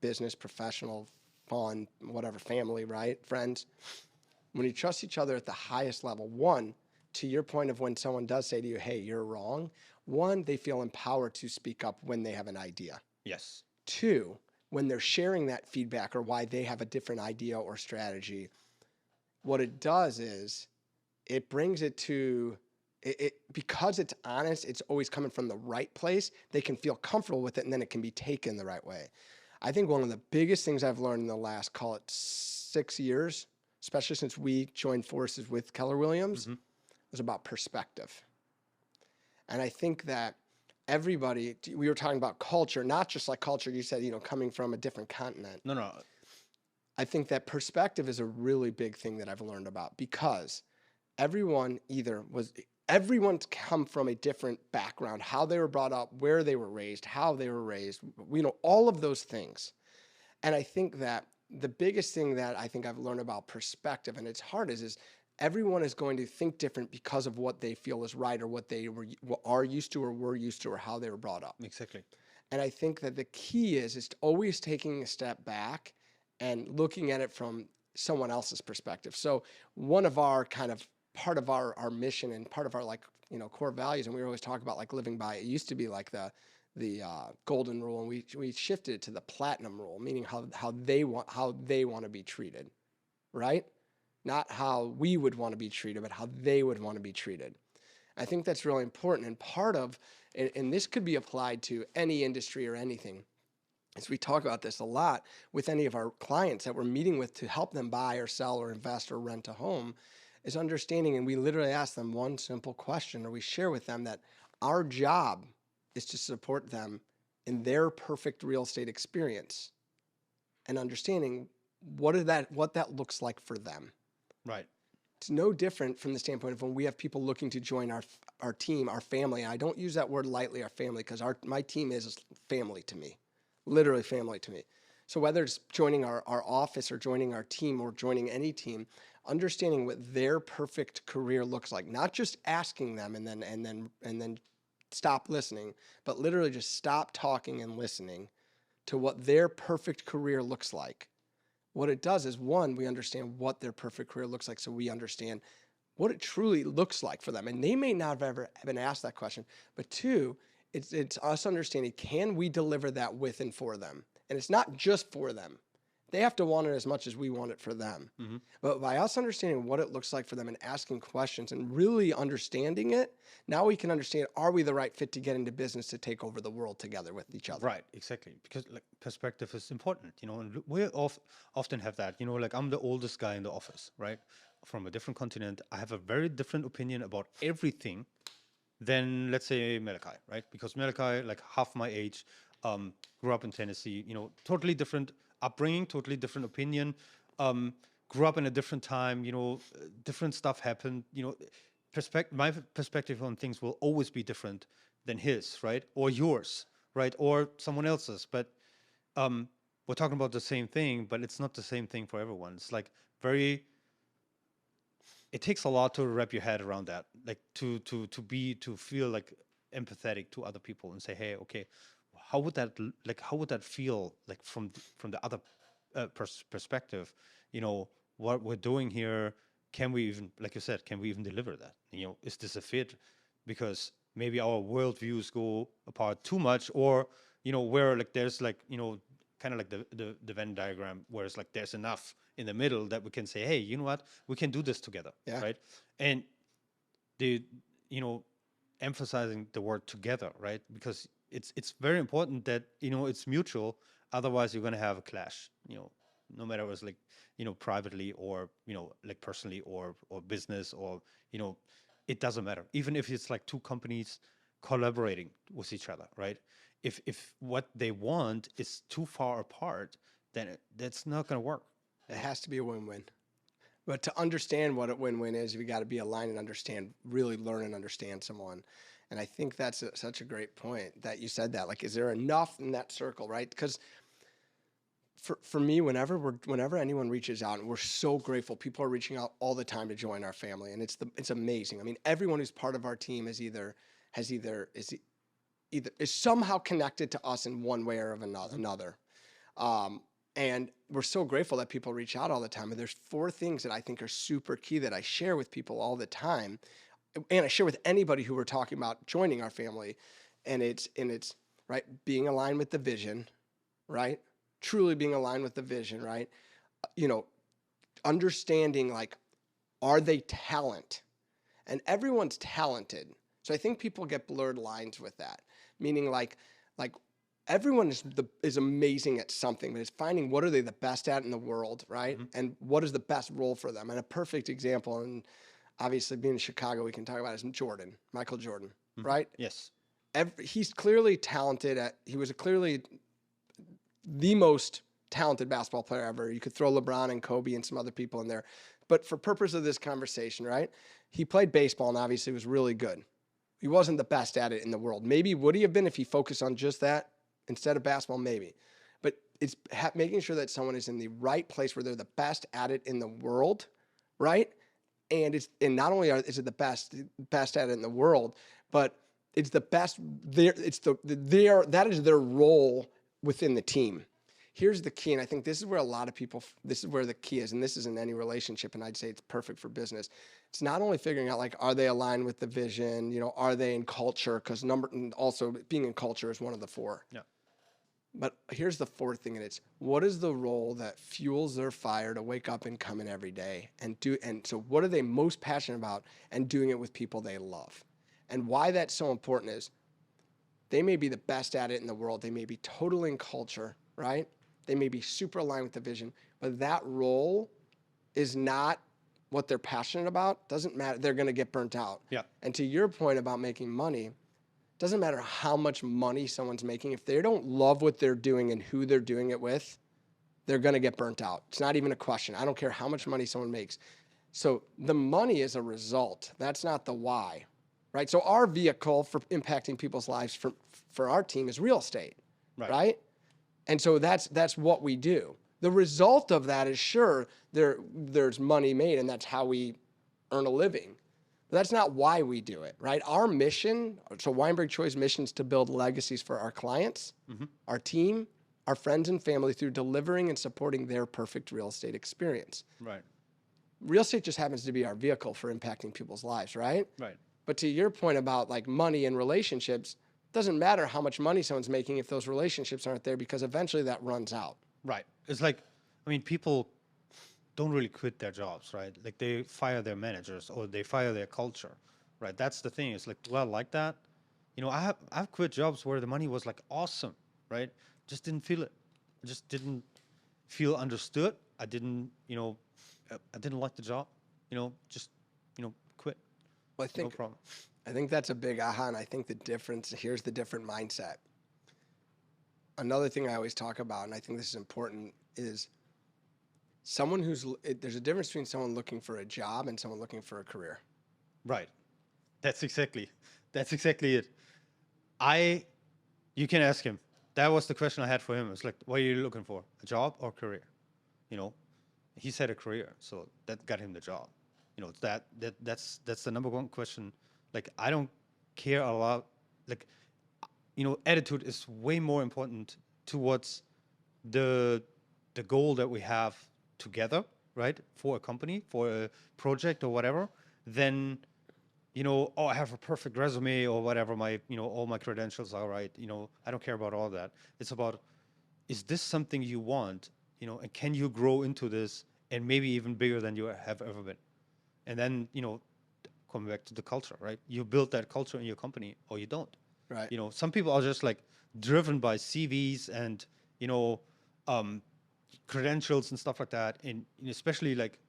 business, professional, fun, whatever, family, right? Friends, when you trust each other at the highest level, one, to your point of when someone does say to you, hey, you're wrong, one, they feel empowered to speak up when they have an idea. Yes. Two, when they're sharing that feedback or why they have a different idea or strategy, what it does is it brings it to it because it's honest, it's always coming from the right place. They can feel comfortable with it and then it can be taken the right way. I think one of the biggest things I've learned in the last, call it 6 years, especially since we joined forces with Keller Williams, was about perspective. And I think that everybody, we were talking about culture, not just like culture, you said, you know, coming from a different continent. No. I think that perspective is a really big thing that I've learned about because everyone's come from a different background, how they were brought up, where they were raised, how they were raised, you know, all of those things. And I think that the biggest thing that I think I've learned about perspective, and it's hard, is everyone is going to think different because of what they feel is right or what they are used to or were used to or how they were brought up. Exactly. And I think that the key is always taking a step back and looking at it from someone else's perspective. So one of our kind of part of our mission and part of our, like, you know, core values, and we always talk about like living by, it used to be like the golden rule, and we shifted it to the platinum rule, meaning how they want to be treated, right? Not how we would want to be treated, but how they would want to be treated. I think that's really important. And part of, and this could be applied to any industry or anything, as we talk about this a lot with any of our clients that we're meeting with to help them buy or sell or invest or rent a home, is understanding, and we literally ask them one simple question, or we share with them that our job is to support them in their perfect real estate experience and understanding what that looks like for them. Right. It's no different from the standpoint of when we have people looking to join our team, our family. And I don't use that word lightly, our family, because my team is family to me, literally family to me. So whether it's joining our office or joining our team or joining any team, understanding what their perfect career looks like, not just asking them and then stop listening, but literally just stop talking and listening to what their perfect career looks like. What it does is, one, we understand what their perfect career looks like, so we understand what it truly looks like for them. And they may not have ever been asked that question, but two, it's us understanding, can we deliver that with and for them? And it's not just for them. They have to want it as much as we want it for them. Mm-hmm. But by us understanding what it looks like for them and asking questions and really understanding it, now we can understand, are we the right fit to get into business to take over the world together with each other? Right, exactly. Because like perspective is important, you know, and we often have that, you know, like I'm the oldest guy in the office, right? From a different continent. I have a very different opinion about everything than, let's say, Malachi, right? Because Malachi, like half my age, grew up in Tennessee, you know, totally different upbringing, totally different opinion, grew up in a different time, you know, different stuff happened, you know, my perspective on things will always be different than his, right? Or yours, right? Or someone else's. But we're talking about the same thing, but it's not the same thing for everyone. It's like it takes a lot to wrap your head around that, like to feel like empathetic to other people and say, hey, okay, how would that feel like from the other perspective, what we're doing here, can we even, like you said, can we even deliver that? Is this a fit? Because maybe our worldviews go apart too much, or where like there's like kind of like the Venn diagram, where it's like there's enough in the middle that we can say, hey, you know what, we can do this together, Yeah. right? And the emphasizing the word together, right? Because it's very important that it's mutual. Otherwise, you're going to have a clash. No matter if it's like privately or like personally or business or it doesn't matter. Even if it's like two companies collaborating with each other, right? If what they want is too far apart, then that's not going to work. It has to be a win-win. But to understand what a win-win is, we got to be aligned and understand, really learn and understand someone. And I think that's such a great point that you said that. Like, is there enough in that circle, right? Because for me, whenever anyone reaches out, and we're so grateful, people are reaching out all the time to join our family, and it's amazing. I mean, everyone who's part of our team is somehow connected to us in one way or another. And we're so grateful that people reach out all the time. And there's 4 things that I think are super key that I share with people all the time. And I share with anybody who we're talking about joining our family. And it's right, being aligned with the vision, right? Truly being aligned with the vision, right? Understanding, like, are they talent? And everyone's talented. So I think people get blurred lines with that. Meaning like everyone is amazing at something, but it's finding what are they the best at in the world, right? Mm-hmm. And what is the best role for them? And a perfect example, and obviously being in Chicago, we can talk about, is Michael Jordan, mm-hmm. right? Yes. He's clearly talented he was clearly the most talented basketball player ever. You could throw LeBron and Kobe and some other people in there. But for purpose of this conversation, right? He played baseball and obviously was really good. He wasn't the best at it in the world. Maybe would he have been if he focused on just that instead of basketball? Maybe. But it's making sure that someone is in the right place where they're the best at it in the world, right? And not only is it the best at it in the world, but it's the best there. That is their role within the team. Here's the key, and I think this is where this is where the key is, and this is in any relationship, and I'd say it's perfect for business. It's not only figuring out, like, are they aligned with the vision, are they in culture, because also being in culture is one of the 4. Yeah. But here's the 4th thing, and it's, what is the role that fuels their fire to wake up and come in every day and so what are they most passionate about, and doing it with people they love. And why that's so important is they may be the best at it in the world, they may be totally in culture, right? They may be super aligned with the vision, but that role is not what they're passionate about. Doesn't matter. They're going to get burnt out. Yeah. And to your point about making money, doesn't matter how much money someone's making. If they don't love what they're doing and who they're doing it with, they're going to get burnt out. It's not even a question. I don't care how much money someone makes. So the money is a result. That's not the why, right? So our vehicle for impacting people's lives for our team is real estate, right? And so that's what we do. The result of that is, sure, there's money made, and that's how we earn a living. But that's not why we do it, right? Our mission, so WeinbergChoi's mission, is to build legacies for our clients, mm-hmm. our team, our friends and family, through delivering and supporting their perfect real estate experience. Right. Real estate just happens to be our vehicle for impacting people's lives, right? Right. But to your point about, like, money and relationships, doesn't matter how much money someone's making if those relationships aren't there, because eventually that runs out. Right. It's like, I mean, people don't really quit their jobs, right? Like, they fire their managers or they fire their culture, right? That's the thing. It's like, do I like that? I've quit jobs where the money was like awesome, right? Just didn't feel it. I just didn't feel understood. I didn't like the job, just, quit. Well, No problem. I think that's a big aha, and I think here's the different mindset. Another thing I always talk about, and I think this is important, is there's a difference between someone looking for a job and someone looking for a career. Right. That's exactly it. You can ask him. That was the question I had for him. It's like, what are you looking for? A job or career? He said a career, so that got him the job. That's the number one question. Like, I don't care a lot. Like, attitude is way more important towards the the goal that we have together, right, for a company, for a project or whatever, then, oh, I have a perfect resume or whatever, all my credentials are right. I don't care about all that. It's about, is this something you want, and can you grow into this and maybe even bigger than you have ever been? And then, coming back to the culture, right? You build that culture in your company or you don't. Right. Some people are just like driven by CVs and, um, credentials and stuff like that. And especially like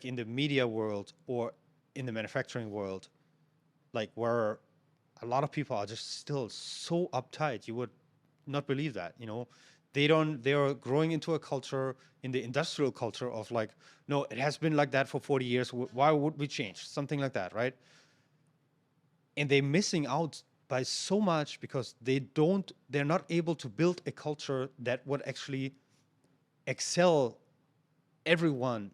in the media world or in the manufacturing world, like where a lot of people are just still so uptight. You would not believe that, they are growing into a culture, in the industrial culture of like, no, it has been like that for 40 years. Why would we change? Something like that, right? And they're missing out by so much because they're not able to build a culture that would actually excel everyone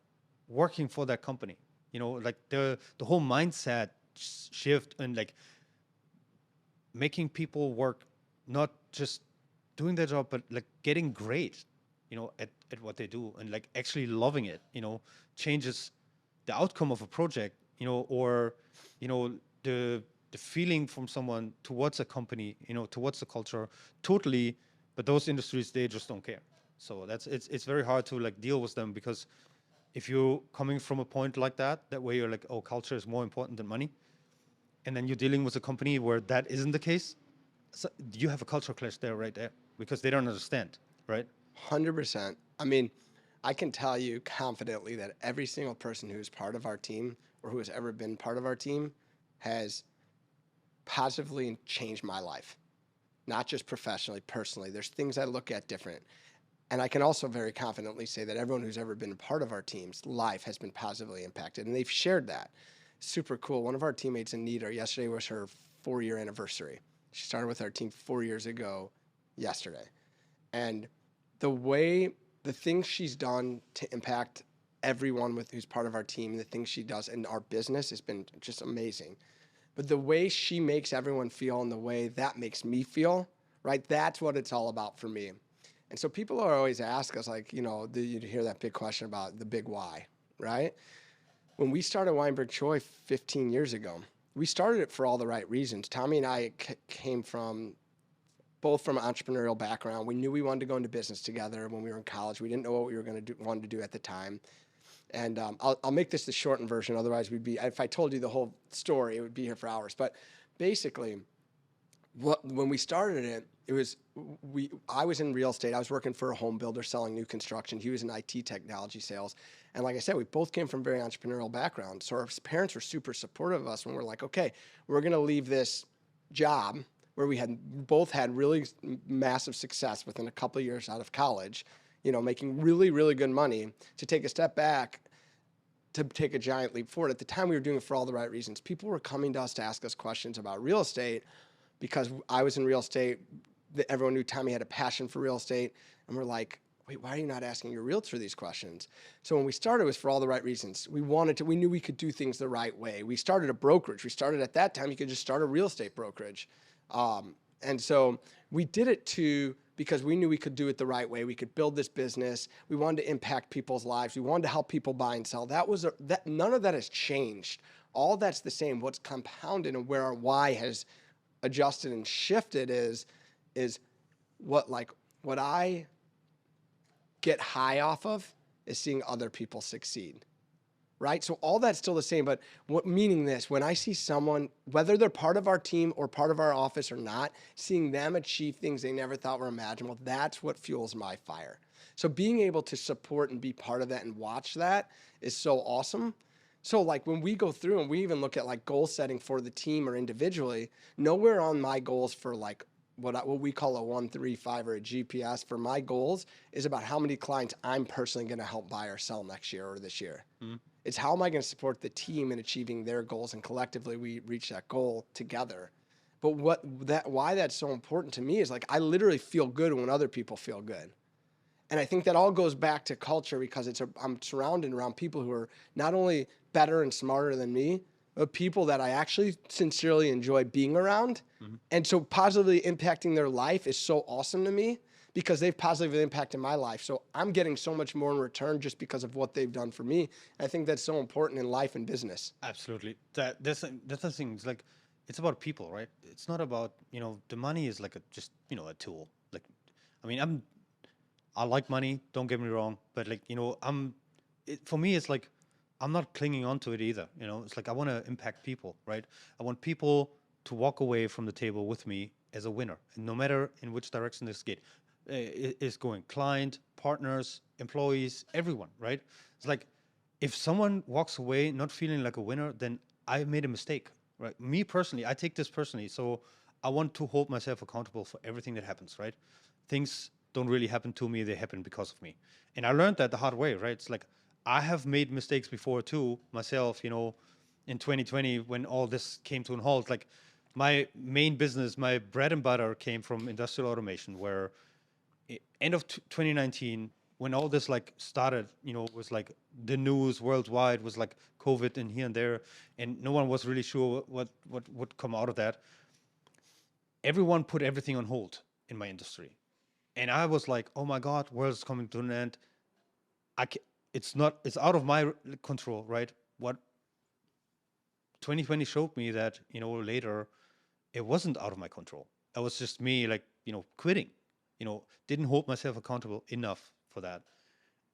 working for that company. Like the whole mindset shift and like making people work, not just doing their job, but like getting great, at what they do and like actually loving it, changes the outcome of a project, or, the feeling from someone towards a company, towards the culture totally. But those industries, they just don't care. So it's very hard to like deal with them, because if you're coming from a point like that where you're like, oh, culture is more important than money, and then you're dealing with a company where that isn't the case, so you have a cultural clash there, right there, because they don't understand, right? 100%. I mean, I can tell you confidently that every single person who is part of our team or who has ever been part of our team has positively changed my life, not just professionally, personally. There's things I look at different. And I can also very confidently say that everyone who's ever been a part of our team's life has been positively impacted, and they've shared that. Super cool. One of our teammates, Anita, yesterday was her 4-year anniversary. She started with our team 4 years ago yesterday. And the things she's done to impact everyone who's part of our team, the things she does in our business has been just amazing. But the way she makes everyone feel and the way that makes me feel, right, that's what it's all about for me. And so people are always ask us, like, you hear that big question about the big why, right? When we started WeinbergChoi 15 years ago, we started it for all the right reasons. Tommy and I came both from an entrepreneurial background. We knew we wanted to go into business together when we were in college. We didn't know what we were going to wanted to do at the time. And I'll make this the shortened version. Otherwise, if I told you the whole story, it would be here for hours. But basically, when we started it, I was in real estate. I was working for a home builder selling new construction. He was in IT technology sales. And like I said, we both came from very entrepreneurial backgrounds. So our parents were super supportive of us when we're like, okay, we're going to leave this job where we both had really massive success within a couple of years out of college, making really, really good money, to take a step back, to take a giant leap forward. At the time, we were doing it for all the right reasons. People were coming to us to ask us questions about real estate because I was in real estate. Everyone knew Tommy had a passion for real estate. And we're like, wait, why are you not asking your realtor these questions? So when we started, it was for all the right reasons. We knew we could do things the right way. We started a brokerage. We started at that time, you could just start a real estate brokerage. And so we did it because we knew we could do it the right way. We could build this business. We wanted to impact people's lives. We wanted to help people buy and sell. None of that has changed. All that's the same. What's compounded and where our why has adjusted and shifted is what I get high off of is seeing other people succeed. Right? So all that's still the same, but meaning this, when I see someone, whether they're part of our team or part of our office or not, seeing them achieve things they never thought were imaginable, that's what fuels my fire. So being able to support and be part of that and watch that is so awesome. So like when we go through and we even look at like goal setting for the team or individually, nowhere on my goals for like what we call a 1-3-5 or a GPS for my goals is about how many clients I'm personally going to help buy or sell next year or this year. Mm-hmm. It's how am I going to support the team in achieving their goals, and collectively we reach that goal together. But why that's so important to me is like I literally feel good when other people feel good. And I think that all goes back to culture because I'm surrounded around people who are not only better and smarter than me, but people that I actually sincerely enjoy being around. Mm-hmm. And so positively impacting their life is so awesome to me because they've positively impacted my life. So I'm getting so much more in return just because of what they've done for me. I think that's so important in life and business. Absolutely. That's the thing. It's like it's about people, right? It's not about the money is like a just a tool. Like, I mean, I like money. Don't get me wrong, but like for me, it's like I'm not clinging on to it either. It's like I want to impact people, right? I want people to walk away from the table with me as a winner, and no matter in which direction this is going, client, partners, employees, everyone, right? It's like if someone walks away not feeling like a winner, then I made a mistake, right? Me personally, I take this personally, so I want to hold myself accountable for everything that happens, right? Things don't really happen to me, they happen because of me. And I learned that the hard way, right? It's like I have made mistakes before too, myself, in 2020 when all this came to a halt. Like my main business, my bread and butter came from industrial automation, where end of 2019 when all this like started, was like the news worldwide was like COVID and here and there, and no one was really sure what would come out of that. Everyone put everything on hold in my industry, and I was like, oh my god, world's coming to an end. It's out of my control, right? What 2020 showed me that later it wasn't out of my control. It was just me like quitting, didn't hold myself accountable enough for that,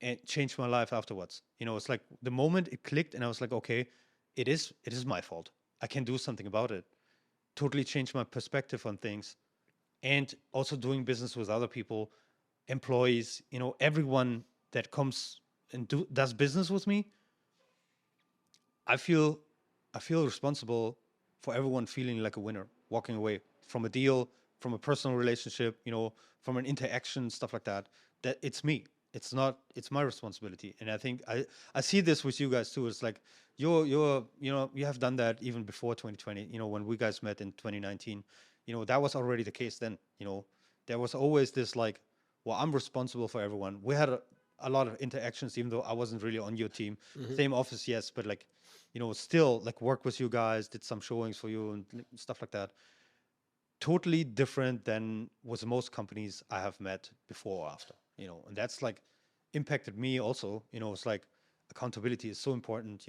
and changed my life afterwards. It's like the moment it clicked and I was like, okay, it is my fault, I can do something about it. Totally changed my perspective on things. And also doing business with other people, employees, everyone that comes and does business with me, I feel I feel responsible for everyone feeling like a winner, walking away from a deal, from a personal relationship, from an interaction, stuff like that. That it's me. It's not. It's my responsibility. And I think I see this with you guys too. It's like you have done that even before 2020. When we guys met in 2019, that was already the case then. There was always this like, well, I'm responsible for everyone. We had a lot of interactions, even though I wasn't really on your team. Same office, yes, but like, still like work with you guys, did some showings for you and stuff like that. Totally different than with most companies I have met before or after, and that's like impacted me also. It's like accountability is so important,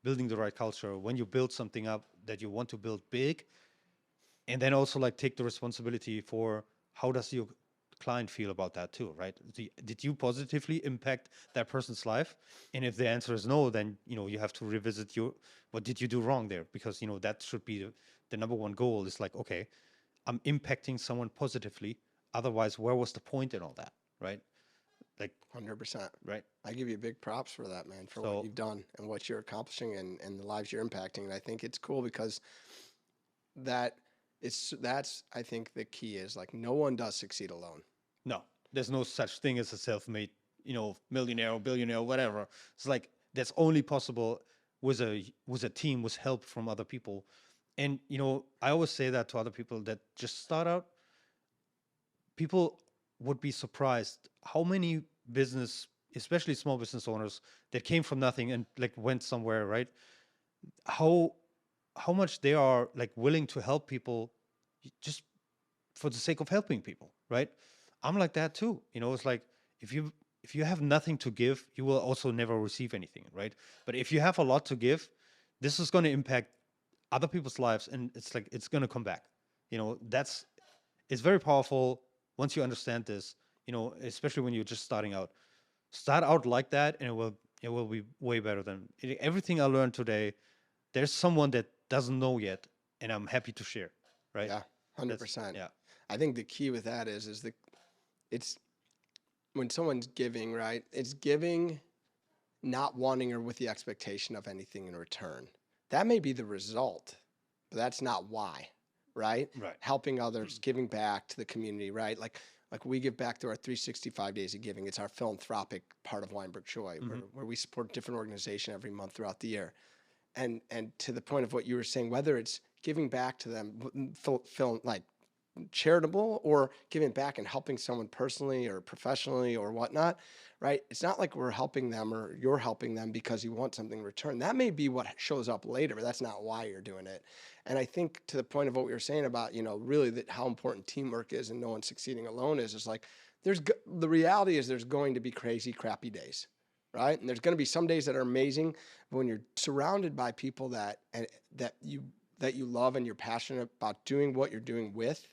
building the right culture when you build something up that you want to build big, and then also like take the responsibility for how does your client feel about that too, right? Did you positively impact that person's life? And if the answer is no, then you have to revisit your what did you do wrong there, because that should be the number one goal. Is like, okay, I'm impacting someone positively, otherwise where was the point in all that, right? Like, 100%. right. I give you big props for that, man, for what So you've done and what you're accomplishing and the lives you're impacting. And I think it's cool because that's I think the key is like no one does succeed alone. no, there's no such thing as a self-made millionaire or billionaire or whatever. It's like that's only possible with a team, with help from other people. And I always say that to other people that just start out. People would be surprised how many business, especially small business owners, that came from nothing and like went somewhere, right? how how much they are like willing to help people just for the sake of helping people, right? I'm like that too. It's like if you have nothing to give, you will also never receive anything, right? But if you have a lot to give, this is going to impact other people's lives, and it's like it's going to come back. That's it's very powerful once you understand this. Especially when you're just starting out. Start out like that, and it will be way better than everything I learned today. There's someone that doesn't know yet, and I'm happy to share, right? Yeah, That's 100%. yeah. I think the key with that is it's when someone's giving, right? It's giving not wanting or with the expectation of anything in return. That may be the result, but that's not why, right? Right. Helping others, giving back to the community, right? Like we give back through our 365 days of giving. It's our philanthropic part of WeinbergChoi, where we support a different organization every month throughout the year. And to the point of what you were saying, whether it's giving back to them, like charitable, or giving back and helping someone personally or professionally or whatnot, right? It's not like we're helping them or you're helping them because you want something in return. That may be what shows up later, but that's not why you're doing it. And I think to the point of what we were saying about, really that how important teamwork is and no one succeeding alone is like the reality is there's going to be crazy, crappy days, right? And there's going to be some days that are amazing, but when you're surrounded by people that you love and you're passionate about doing what you're doing with,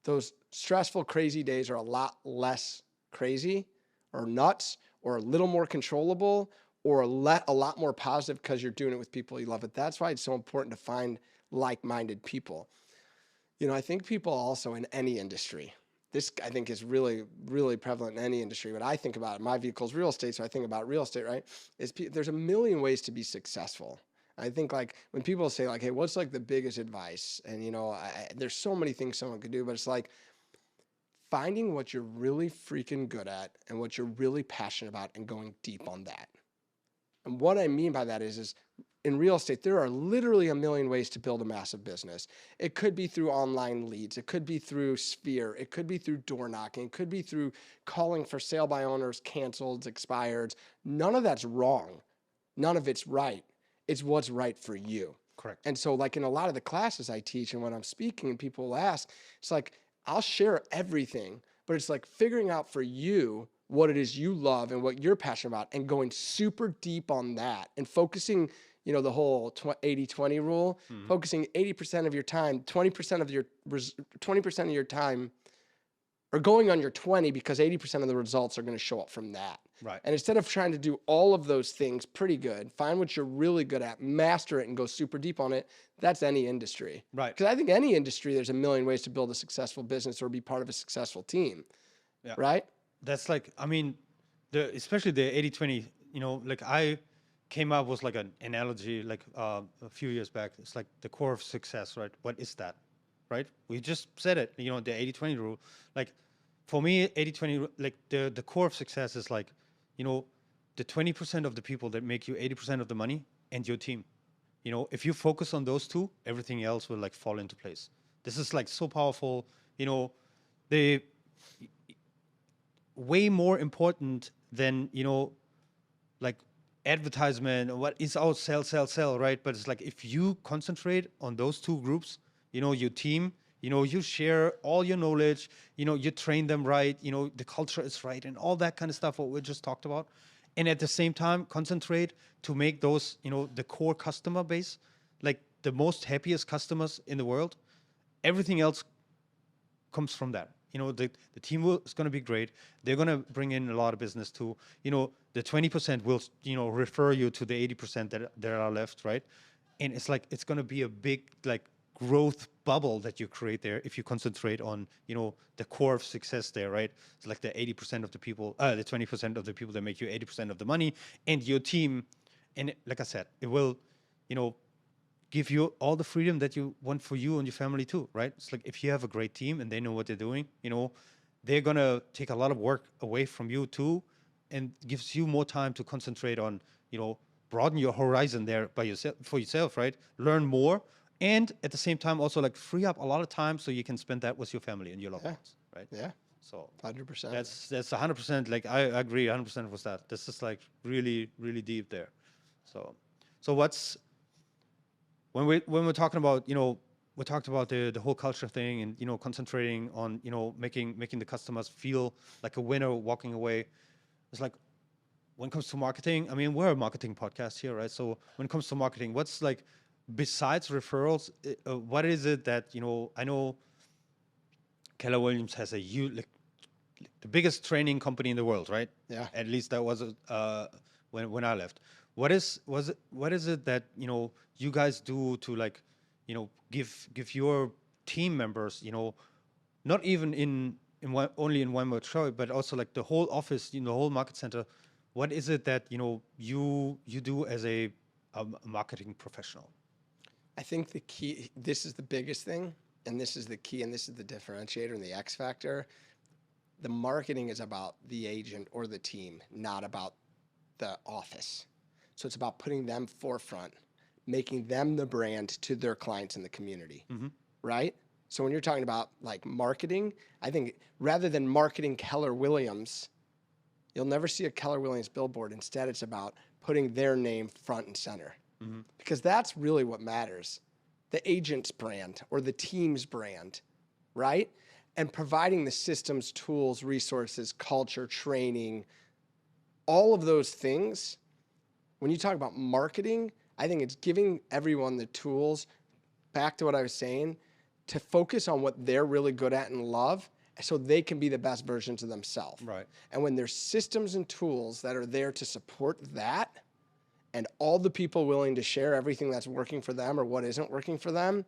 those stressful, crazy days are a lot less crazy or nuts or a little more controllable or a lot more positive because you're doing it with people you love. But that's why it's so important to find like-minded people. I think people also in any industry, this I think is really, really prevalent in any industry. What I think about, my vehicle is real estate, so I think about real estate, right? There's a million ways to be successful. I think like when people say like, hey, what's like the biggest advice? And there's so many things someone could do, but it's like finding what you're really freaking good at and what you're really passionate about and going deep on that. And what I mean by that is in real estate, there are literally a million ways to build a massive business. It could be through online leads. It could be through Sphere. It could be through door knocking. It could be through calling for sale by owners, canceled, expired. None of that's wrong. None of it's right. It's what's right for you. Correct. And so like in a lot of the classes I teach and when I'm speaking and people will ask, it's like, I'll share everything, but it's like figuring out for you what it is you love and what you're passionate about and going super deep on that and focusing, the whole 80-20 rule, focusing 80% of your time, 20% of your time or going on your 20 because 80% of the results are going to show up from that. Right. And instead of trying to do all of those things pretty good, find what you're really good at, master it and go super deep on it. That's any industry. Right. Because I think any industry, there's a million ways to build a successful business or be part of a successful team. Yeah. Right. That's like, I mean, especially the 80-20, like I came up with like an analogy like a few years back. It's like the core of success, right? What is that, right? We just said it, the 80-20 rule. Like for me, 80-20, like the core of success is like, the 20% of the people that make you 80% of the money and your team. If you focus on those two, everything else will like fall into place. This is like so powerful, the way more important than, like advertisement, what is our sell, right? But it's like, if you concentrate on those two groups, your team, you share all your knowledge, you train them right, the culture is right and all that kind of stuff, what we just talked about. And at the same time, concentrate to make those, the core customer base, like the most happiest customers in the world. Everything else comes from that. The team is going to be great. They're going to bring in a lot of business too. The 20% will, refer you to the 80% that are left, right? And it's like, it's going to be a big, like, growth bubble that you create there if you concentrate on, the core of success there, right? It's like the 80% of the people, the 20% of the people that make you 80% of the money and your team. And like I said, it will, give you all the freedom that you want for you and your family too, right? It's like if you have a great team and they know what they're doing, they're gonna take a lot of work away from you too, and gives you more time to concentrate on, broaden your horizon there by yourself for yourself, right? Learn more, and at the same time also like free up a lot of time so you can spend that with your family and your loved ones, right? Yeah. So 100%. that's 100%. Like I agree 100% with that. This is like really, really deep there. So what's when we're talking about, we talked about the whole culture thing and, concentrating on, making the customers feel like a winner walking away. It's like, when it comes to marketing, I mean, we're a marketing podcast here, right? So when it comes to marketing, what's like, besides referrals, what is it that, I know Keller Williams has a huge, like, the biggest training company in the world, right? Yeah. At least that was when I left. What is it that you guys do to like give your team members, not even only in WeinbergChoi, but also like the whole office, the whole market center. What is it that you do as a marketing professional? I think the key, this is the biggest thing, and this is the key, and this is the differentiator and the X factor. The marketing is about the agent or the team, not about the office. So it's about putting them forefront, making them the brand to their clients in the community, right? So when you're talking about like marketing, I think rather than marketing Keller Williams, you'll never see a Keller Williams billboard. Instead, it's about putting their name front and center, because that's really what matters. The agent's brand or the team's brand, right? and providing the systems, tools, resources, culture, training, all of those things. When you talk about marketing, I think it's giving everyone the tools, back to what I was saying, to focus on what they're really good at and love so they can be the best versions of themselves. Right. And when there's systems and tools that are there to support that, and all the people willing to share everything that's working for them or what isn't working for them,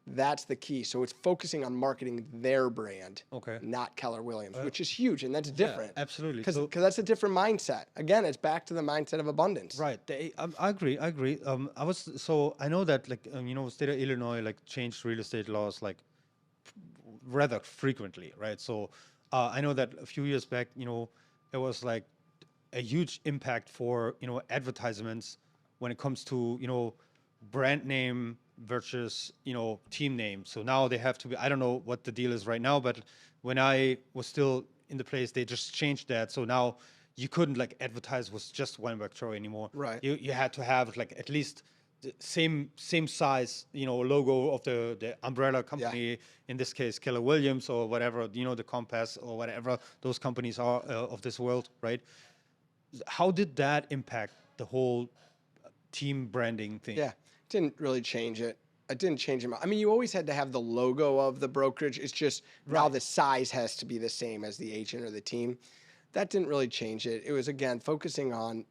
that's the key. So it's focusing on marketing their brand, Okay. not Keller Williams, which is huge, and that's different. Absolutely. Because So, that's a different mindset. Again, it's back to the mindset of abundance. right. I agree. I agree. I know that state of Illinois like changed real estate laws like rather frequently, right? So I know that a few years back, it was like a huge impact for advertisements when it comes to brand name versus team name. So now they have to be. I don't know what the deal is right now, but when I was still in the place, they just changed that. So now you couldn't like advertise with just WeinbergChoi anymore. Right. You had to have like at least the same size logo of the umbrella company, in this case Keller Williams or whatever, the Compass or whatever those companies are of this world, right? How did that impact the whole team branding thing? Yeah, didn't really change it. It didn't change it. I mean, you always had to have the logo of the brokerage. It's just now the size has to be the same as the agent or the team. That didn't really change it. It was, again, focusing on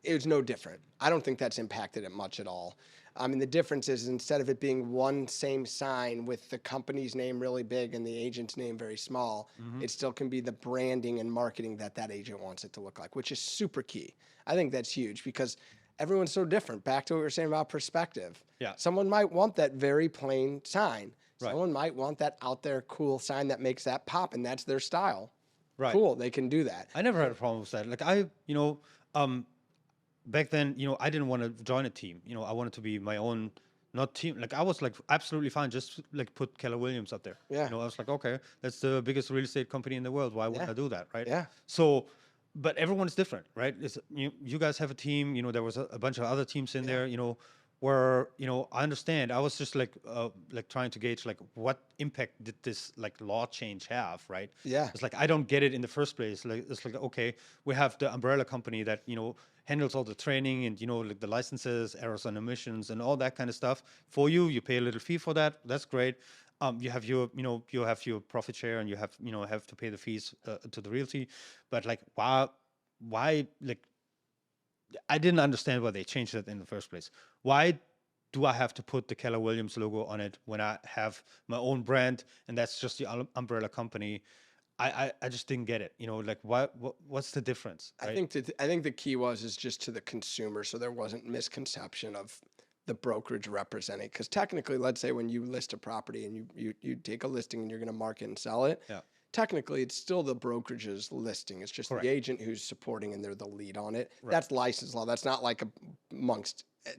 it was no different. I don't think that's impacted it much at all. I mean, the difference is instead of it being one same sign with the company's name really big and the agent's name very small, it still can be the branding and marketing that agent wants it to look like, which is super key. I think that's huge because everyone's so different. Back to what we were saying about perspective. Yeah. Someone might want that very plain sign. Right. Someone might want that out there cool sign that makes that pop, and that's their style. Right. Cool, they can do that. I never had a problem with that. Like back then, I didn't want to join a team. I wanted to be my own, not team. Like I was like absolutely fine, just like put Keller Williams up there. Yeah. I was like, okay, that's the biggest real estate company in the world. Why wouldn't I do that, right? Yeah. So, but everyone's different, right? You guys have a team. There was a bunch of other teams in there. Where I understand. I was just like trying to gauge like what impact did this like law change have, right? Yeah. It's like I don't get it in the first place. Like it's like okay, we have the umbrella company that handles all the training and like the licenses, errors and omissions, and all that kind of stuff for you. You pay a little fee for that. That's great. You have your you have your profit share, and you have to pay the fees to the realty. But like why like I didn't understand why they changed it in the first place. Why do I have to put the Keller Williams logo on it when I have my own brand and that's just the umbrella company? I just didn't get it. Like what's the difference? Right? I think the key is just to the consumer, so there wasn't misconception of the brokerage representing. Because technically, let's say when you list a property and you take a listing and you're going to market and sell it. Yeah. Technically, it's still the brokerage's listing. It's just Correct. the agent who's supporting and they're the lead on it. Right. That's license law. That's not like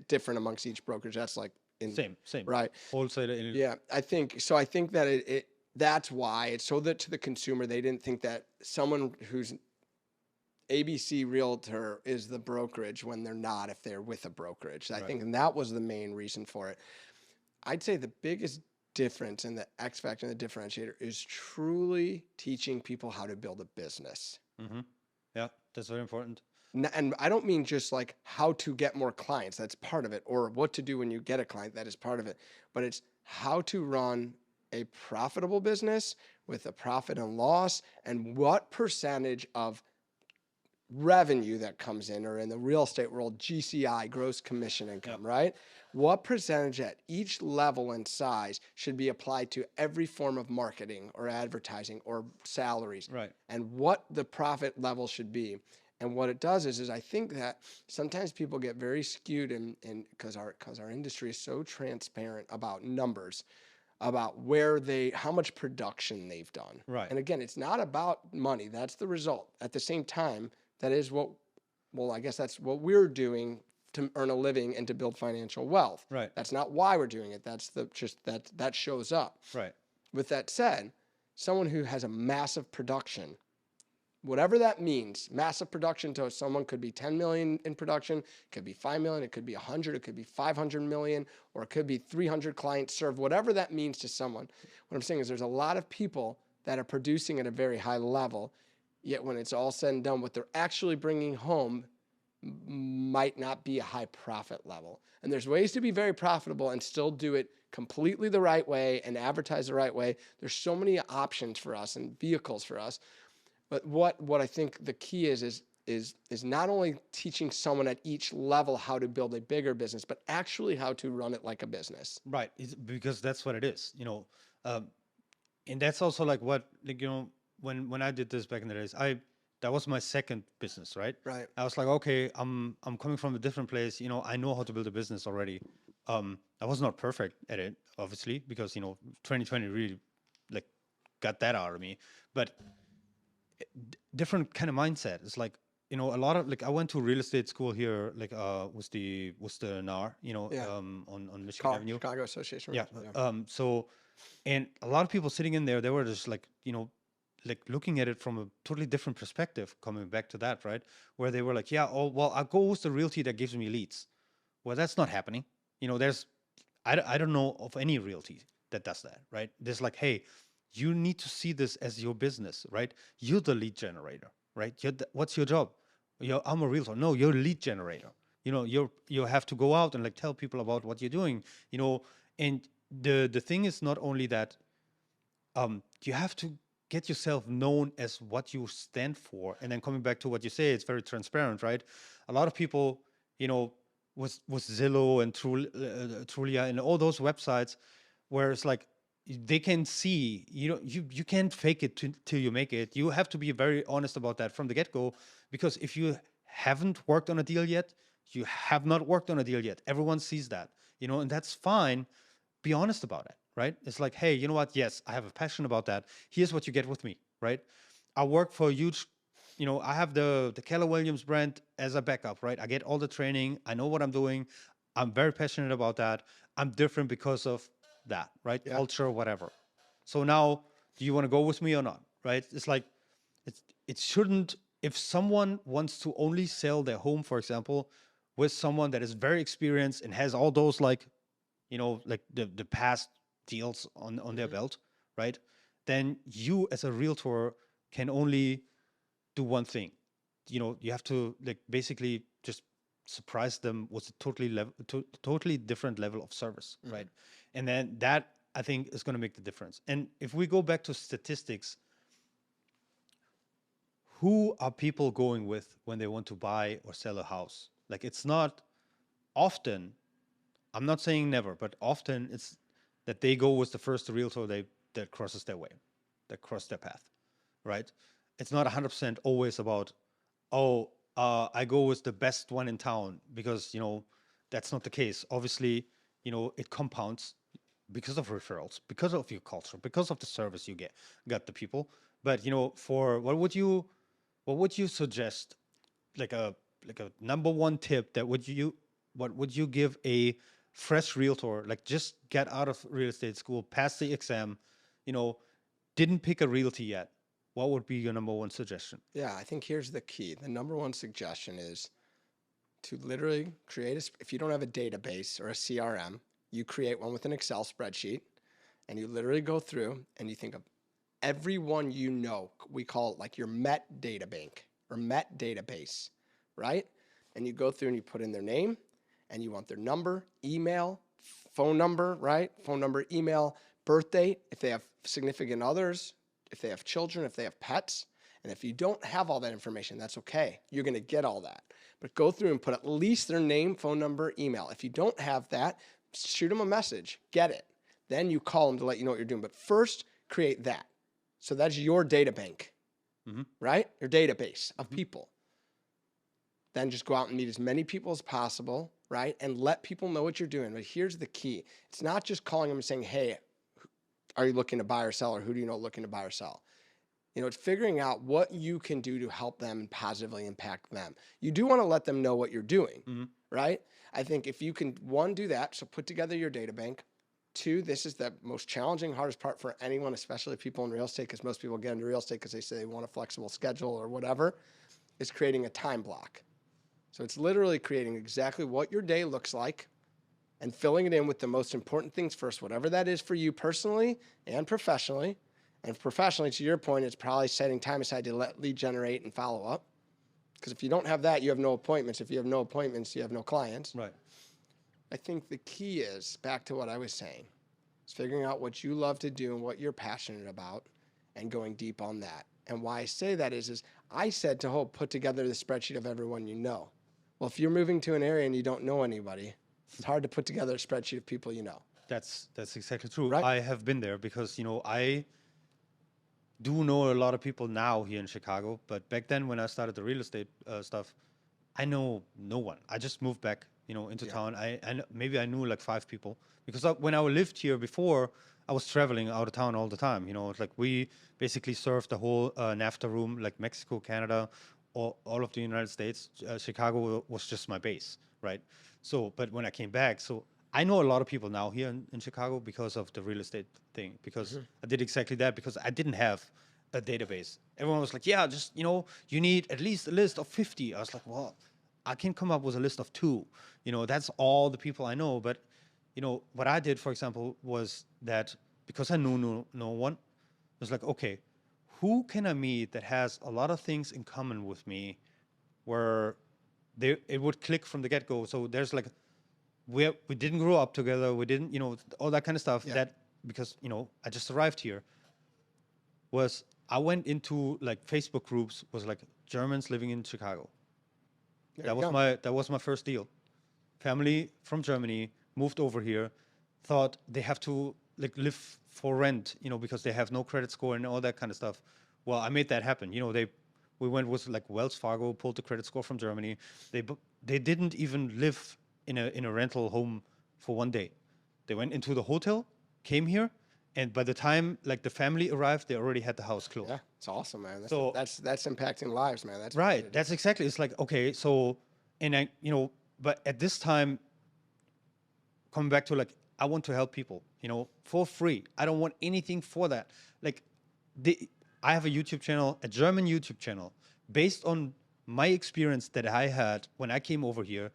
different amongst each brokerage. That's like Same. Right. Wholesaler. Yeah, I think that that's why it's so that to the consumer they didn't think that someone who's ABC Realtor is the brokerage when they're not if they're with a brokerage. I think, and that was the main reason for it. I'd say the biggest difference and the X factor and the differentiator is truly teaching people how to build a business. Mm-hmm. Yeah, that's very important. And I don't mean just like how to get more clients, that's part of it, or what to do when you get a client, that is part of it, but it's how to run a profitable business with a profit and loss and what percentage of revenue that comes in, or in the real estate world, GCI, gross commission income, right? What percentage at each level and size should be applied to every form of marketing or advertising or salaries, Right? And what the profit level should be. And what it does is I think that sometimes people get very skewed in because our industry is so transparent about numbers, about how much production they've done. Right. And again, it's not about money. That's the result. At the same time, that is I guess that's what we're doing to earn a living and to build financial wealth. Right. That's not why we're doing it. That's that shows up. Right. With that said, someone who has a massive production whatever that means. Massive production to someone could be 10 million in production, it could be 5 million, it could be 100, it could be 500 million, or it could be 300 clients served, whatever that means to someone. What I'm saying is there's a lot of people that are producing at a very high level, yet when it's all said and done, what they're actually bringing home might not be a high profit level. And there's ways to be very profitable and still do it completely the right way and advertise the right way. There's so many options for us and vehicles for us. But what I think the key is not only teaching someone at each level how to build a bigger business, but actually how to run it like a business. Right, because that's what it is, and that's also like what, like, when I did this back in the days, that was my second business, right? Right. I was like, okay, I'm coming from a different place, I know how to build a business already. I was not perfect at it, obviously, because 2020 really like got that out of me, but different kind of mindset. It's like, a lot of, like, I went to real estate school here, like was the NAR, Yeah. on Michigan Avenue. Chicago Association. Yeah. So, and a lot of people sitting in there, they were just like, like looking at it from a totally different perspective, coming back to that, right? Where they were like, yeah, oh, well, I'll go with the realty that gives me leads. Well, that's not happening. I don't know of any realty that does that, right? There's like, hey, you need to see this as your business, right? You're the lead generator, right? What's your job? I'm a realtor. No, you're a lead generator. You have to go out and like tell people about what you're doing, and the thing is not only that, you have to get yourself known as what you stand for. And then coming back to what you say, it's very transparent, right? A lot of people, with Zillow and Trulia and all those websites, where it's like they can see, you can't fake it till you make it. You have to be very honest about that from the get-go, because if you haven't worked on a deal yet, you have not worked on a deal yet. Everyone sees that, and that's fine. Be honest about it, right? It's like, hey, you know what? Yes, I have a passion about that. Here's what you get with me, right? I work for a huge, I have the Keller Williams brand as a backup, right? I get all the training. I know what I'm doing. I'm very passionate about that. I'm different because of that, right? Yeah. Culture, whatever. So now, do you want to go with me or not, right? It's like, it shouldn't, if someone wants to only sell their home, for example, with someone that is very experienced and has all those like, like the past deals on their belt, right? Then you as a realtor can only do one thing. You have to like basically just surprise them with a totally different level of service, right? And then that, I think, is going to make the difference. And if we go back to statistics, who are people going with when they want to buy or sell a house? Like, it's not often, I'm not saying never, but often it's that they go with the first realtor that crosses their way, that cross their path, right? It's not 100% always about, I go with the best one in town, because, that's not the case. Obviously, it compounds because of referrals, because of your culture, because of the service you got the people. But, for what would you suggest, like a number one tip what would you give a fresh realtor, like just get out of real estate school, pass the exam, didn't pick a realty yet? What would be your number one suggestion? Yeah, I think here's the key. The number one suggestion is to literally create if you don't have a database or a CRM, you create one with an Excel spreadsheet, and you literally go through and you think of everyone we call it like your Met data bank or Met database, right? And you go through and you put in their name, and you want their number, email, phone number, right? Phone number, email, birth date, if they have significant others, if they have children, if they have pets. And if you don't have all that information, that's okay. You're going to get all that. But go through and put at least their name, phone number, email. If you don't have that, shoot them a message. Get it. Then you call them to let you know what you're doing. But first, create that. So that's your data bank, right? Your database of people. Then just go out and meet as many people as possible, right? And let people know what you're doing. But here's the key. It's not just calling them and saying, hey, are you looking to buy or sell? Or who do you know looking to buy or sell? It's figuring out what you can do to help them and positively impact them. You do want to let them know what you're doing, right? I think if you can, one, do that. So put together your data bank. Two, this is the most challenging, hardest part for anyone, especially people in real estate, because most people get into real estate because they say they want a flexible schedule or whatever, is creating a time block. So it's literally creating exactly what your day looks like and filling it in with the most important things first, whatever that is for you personally and professionally. And professionally, to your point, it's probably setting time aside to let lead generate and follow up. Because if you don't have that, you have no appointments. If you have no appointments, you have no clients. Right. I think the key is, back to what I was saying, is figuring out what you love to do and what you're passionate about and going deep on that. And why I say that is I said to Hope, put together the spreadsheet of everyone you know. Well, if you're moving to an area and you don't know anybody, it's hard to put together a spreadsheet of people you know. That's exactly true. Right. I have been there because, I do know a lot of people now here in Chicago, but back then when I started the real estate stuff, I know no one. I just moved back, into town. Maybe I knew like 5 people because when I lived here before, I was traveling out of town all the time. It's like we basically served the whole NAFTA room, like Mexico, Canada, all of the United States. Chicago was just my base, right? So, but when I came back, so I know a lot of people now here in Chicago because of the real estate thing, because I did exactly that because I didn't have a database. Everyone was like, yeah, just, you need at least a list of 50. I was like, well, I can come up with a list of 2. That's all the people I know. But, what I did, for example, was that because I knew no one, it was like, okay, who can I meet that has a lot of things in common with me where it would click from the get-go. So there's like, we didn't grow up together. We didn't, all that kind of stuff. Yeah. That because, I just arrived here. I went into like Facebook groups, was like Germans living in Chicago. That was my first deal. Family from Germany moved over here, thought they have to like live for rent, because they have no credit score and all that kind of stuff. Well, I made that happen. We went with like Wells Fargo, pulled the credit score from Germany. They didn't even live in a rental home for one day. They went into the hotel, came here, and by the time like the family arrived, they already had the house closed. Yeah, it's awesome, man. So- That's impacting lives, man. That's Right. That's exactly. It's like, okay, so, and I, but at this time, coming back to like, I want to help people, for free. I don't want anything for that. Like, I have a YouTube channel, a German YouTube channel, based on my experience that I had when I came over here.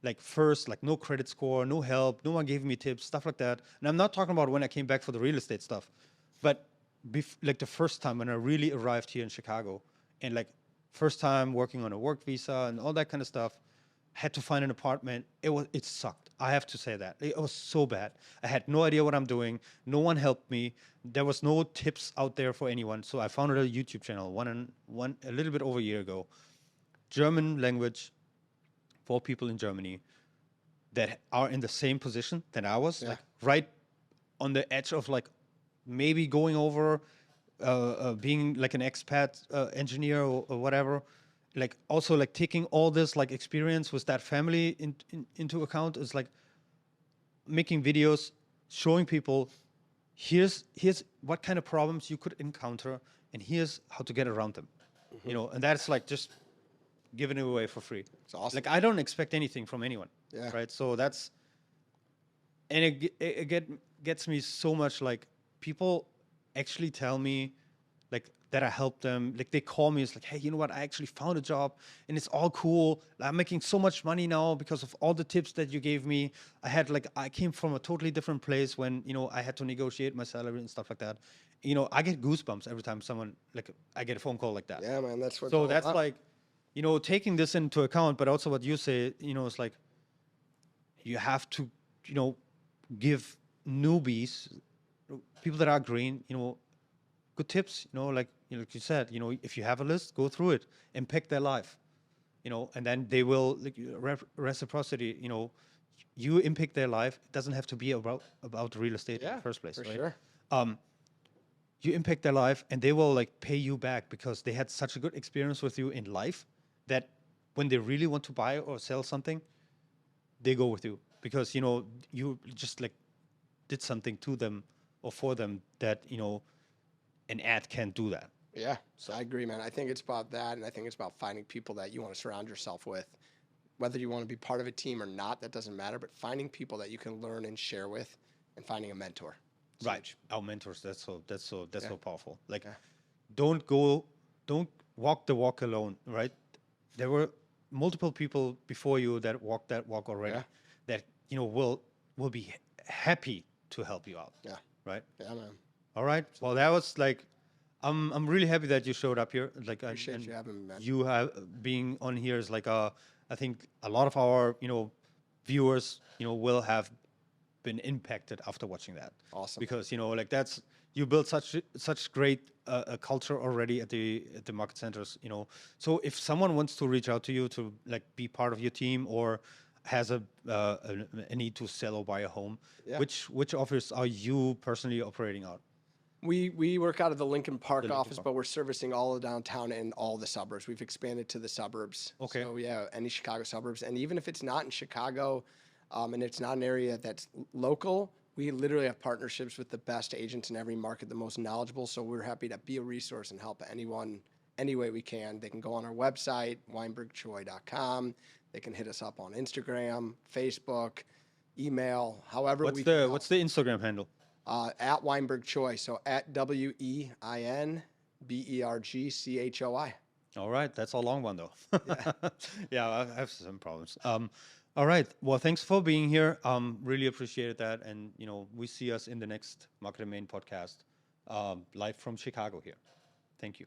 Like first, like no credit score, no help, no one gave me tips, stuff like that. And I'm not talking about when I came back for the real estate stuff, but like the first time when I really arrived here in Chicago, and like first time working on a work visa and all that kind of stuff, had to find an apartment. It sucked. I have to say that it was so bad. I had no idea what I'm doing. No one helped me. There was no tips out there for anyone. So I founded a YouTube channel a little bit over a year ago, German language, for people in Germany that are in the same position that I was, like right on the edge of like maybe going over, being like an expat engineer or whatever. Like also like taking all this like experience with that family into account is like making videos, showing people here's what kind of problems you could encounter and here's how to get around them. And that's like just giving it away for free. It's awesome. Like I don't expect anything from anyone. Yeah. Right. So that's, and it gets me so much. Like people actually tell me, like that I helped them. Like they call me. It's like, hey, you know what? I actually found a job, and it's all cool. I'm making so much money now because of all the tips that you gave me. I came from a totally different place when I had to negotiate my salary and stuff like that. I get goosebumps every time I get a phone call like that. Yeah, man. That's what. So that's like, taking this into account, but also what you say, it's like you have to, give newbies, people that are green, good tips, like you said, if you have a list, go through it, impact their life, and then they will, like reciprocity, you impact their life. It doesn't have to be about real estate in the first place, for right? sure. You impact their life and they will like pay you back because they had such a good experience with you in life that when they really want to buy or sell something, they go with you because, you just like did something to them or for them that, an ad can't do that. Yeah, so I agree, man. I think it's about that, and I think it's about finding people that you want to surround yourself with. Whether you want to be part of a team or not, that doesn't matter, but finding people that you can learn and share with and finding a mentor. It's Right. huge. Our mentors. That's so powerful. Like, Yeah. don't walk the walk alone. Right. There were multiple people before you that walked that walk already. Yeah. That will be happy to help you out. Yeah. Right. Yeah, man. All right. Well, that was like, I'm really happy that you showed up here. Like, Appreciate and you having me, man. you have being on here is like I think a lot of our viewers will have been impacted after watching that. Awesome. Because like you built such great a culture already at the market centers. So if someone wants to reach out to you to like be part of your team or has a need to sell or buy a home, Yeah. which office are you personally operating out? We work out of the Lincoln Park Lincoln office, Park. but we're servicing all of downtown and all the suburbs. We've expanded to the suburbs. Okay. So yeah, any Chicago suburbs, and even if it's not in Chicago, and it's not an area that's local, we literally have partnerships with the best agents in every market, the most knowledgeable. So we're happy to be a resource and help anyone any way we can. They can go on our website, WeinbergChoi.com. They can hit us up on Instagram, Facebook, email, however What's we the can help. what's the Instagram handle? At WeinbergChoi, so at WeinbergChoi. All right, that's a long one though. Yeah, I have some problems. All right, well, thanks for being here. Really appreciated that, and we see us in the next Market and Main podcast, live from Chicago here. Thank you.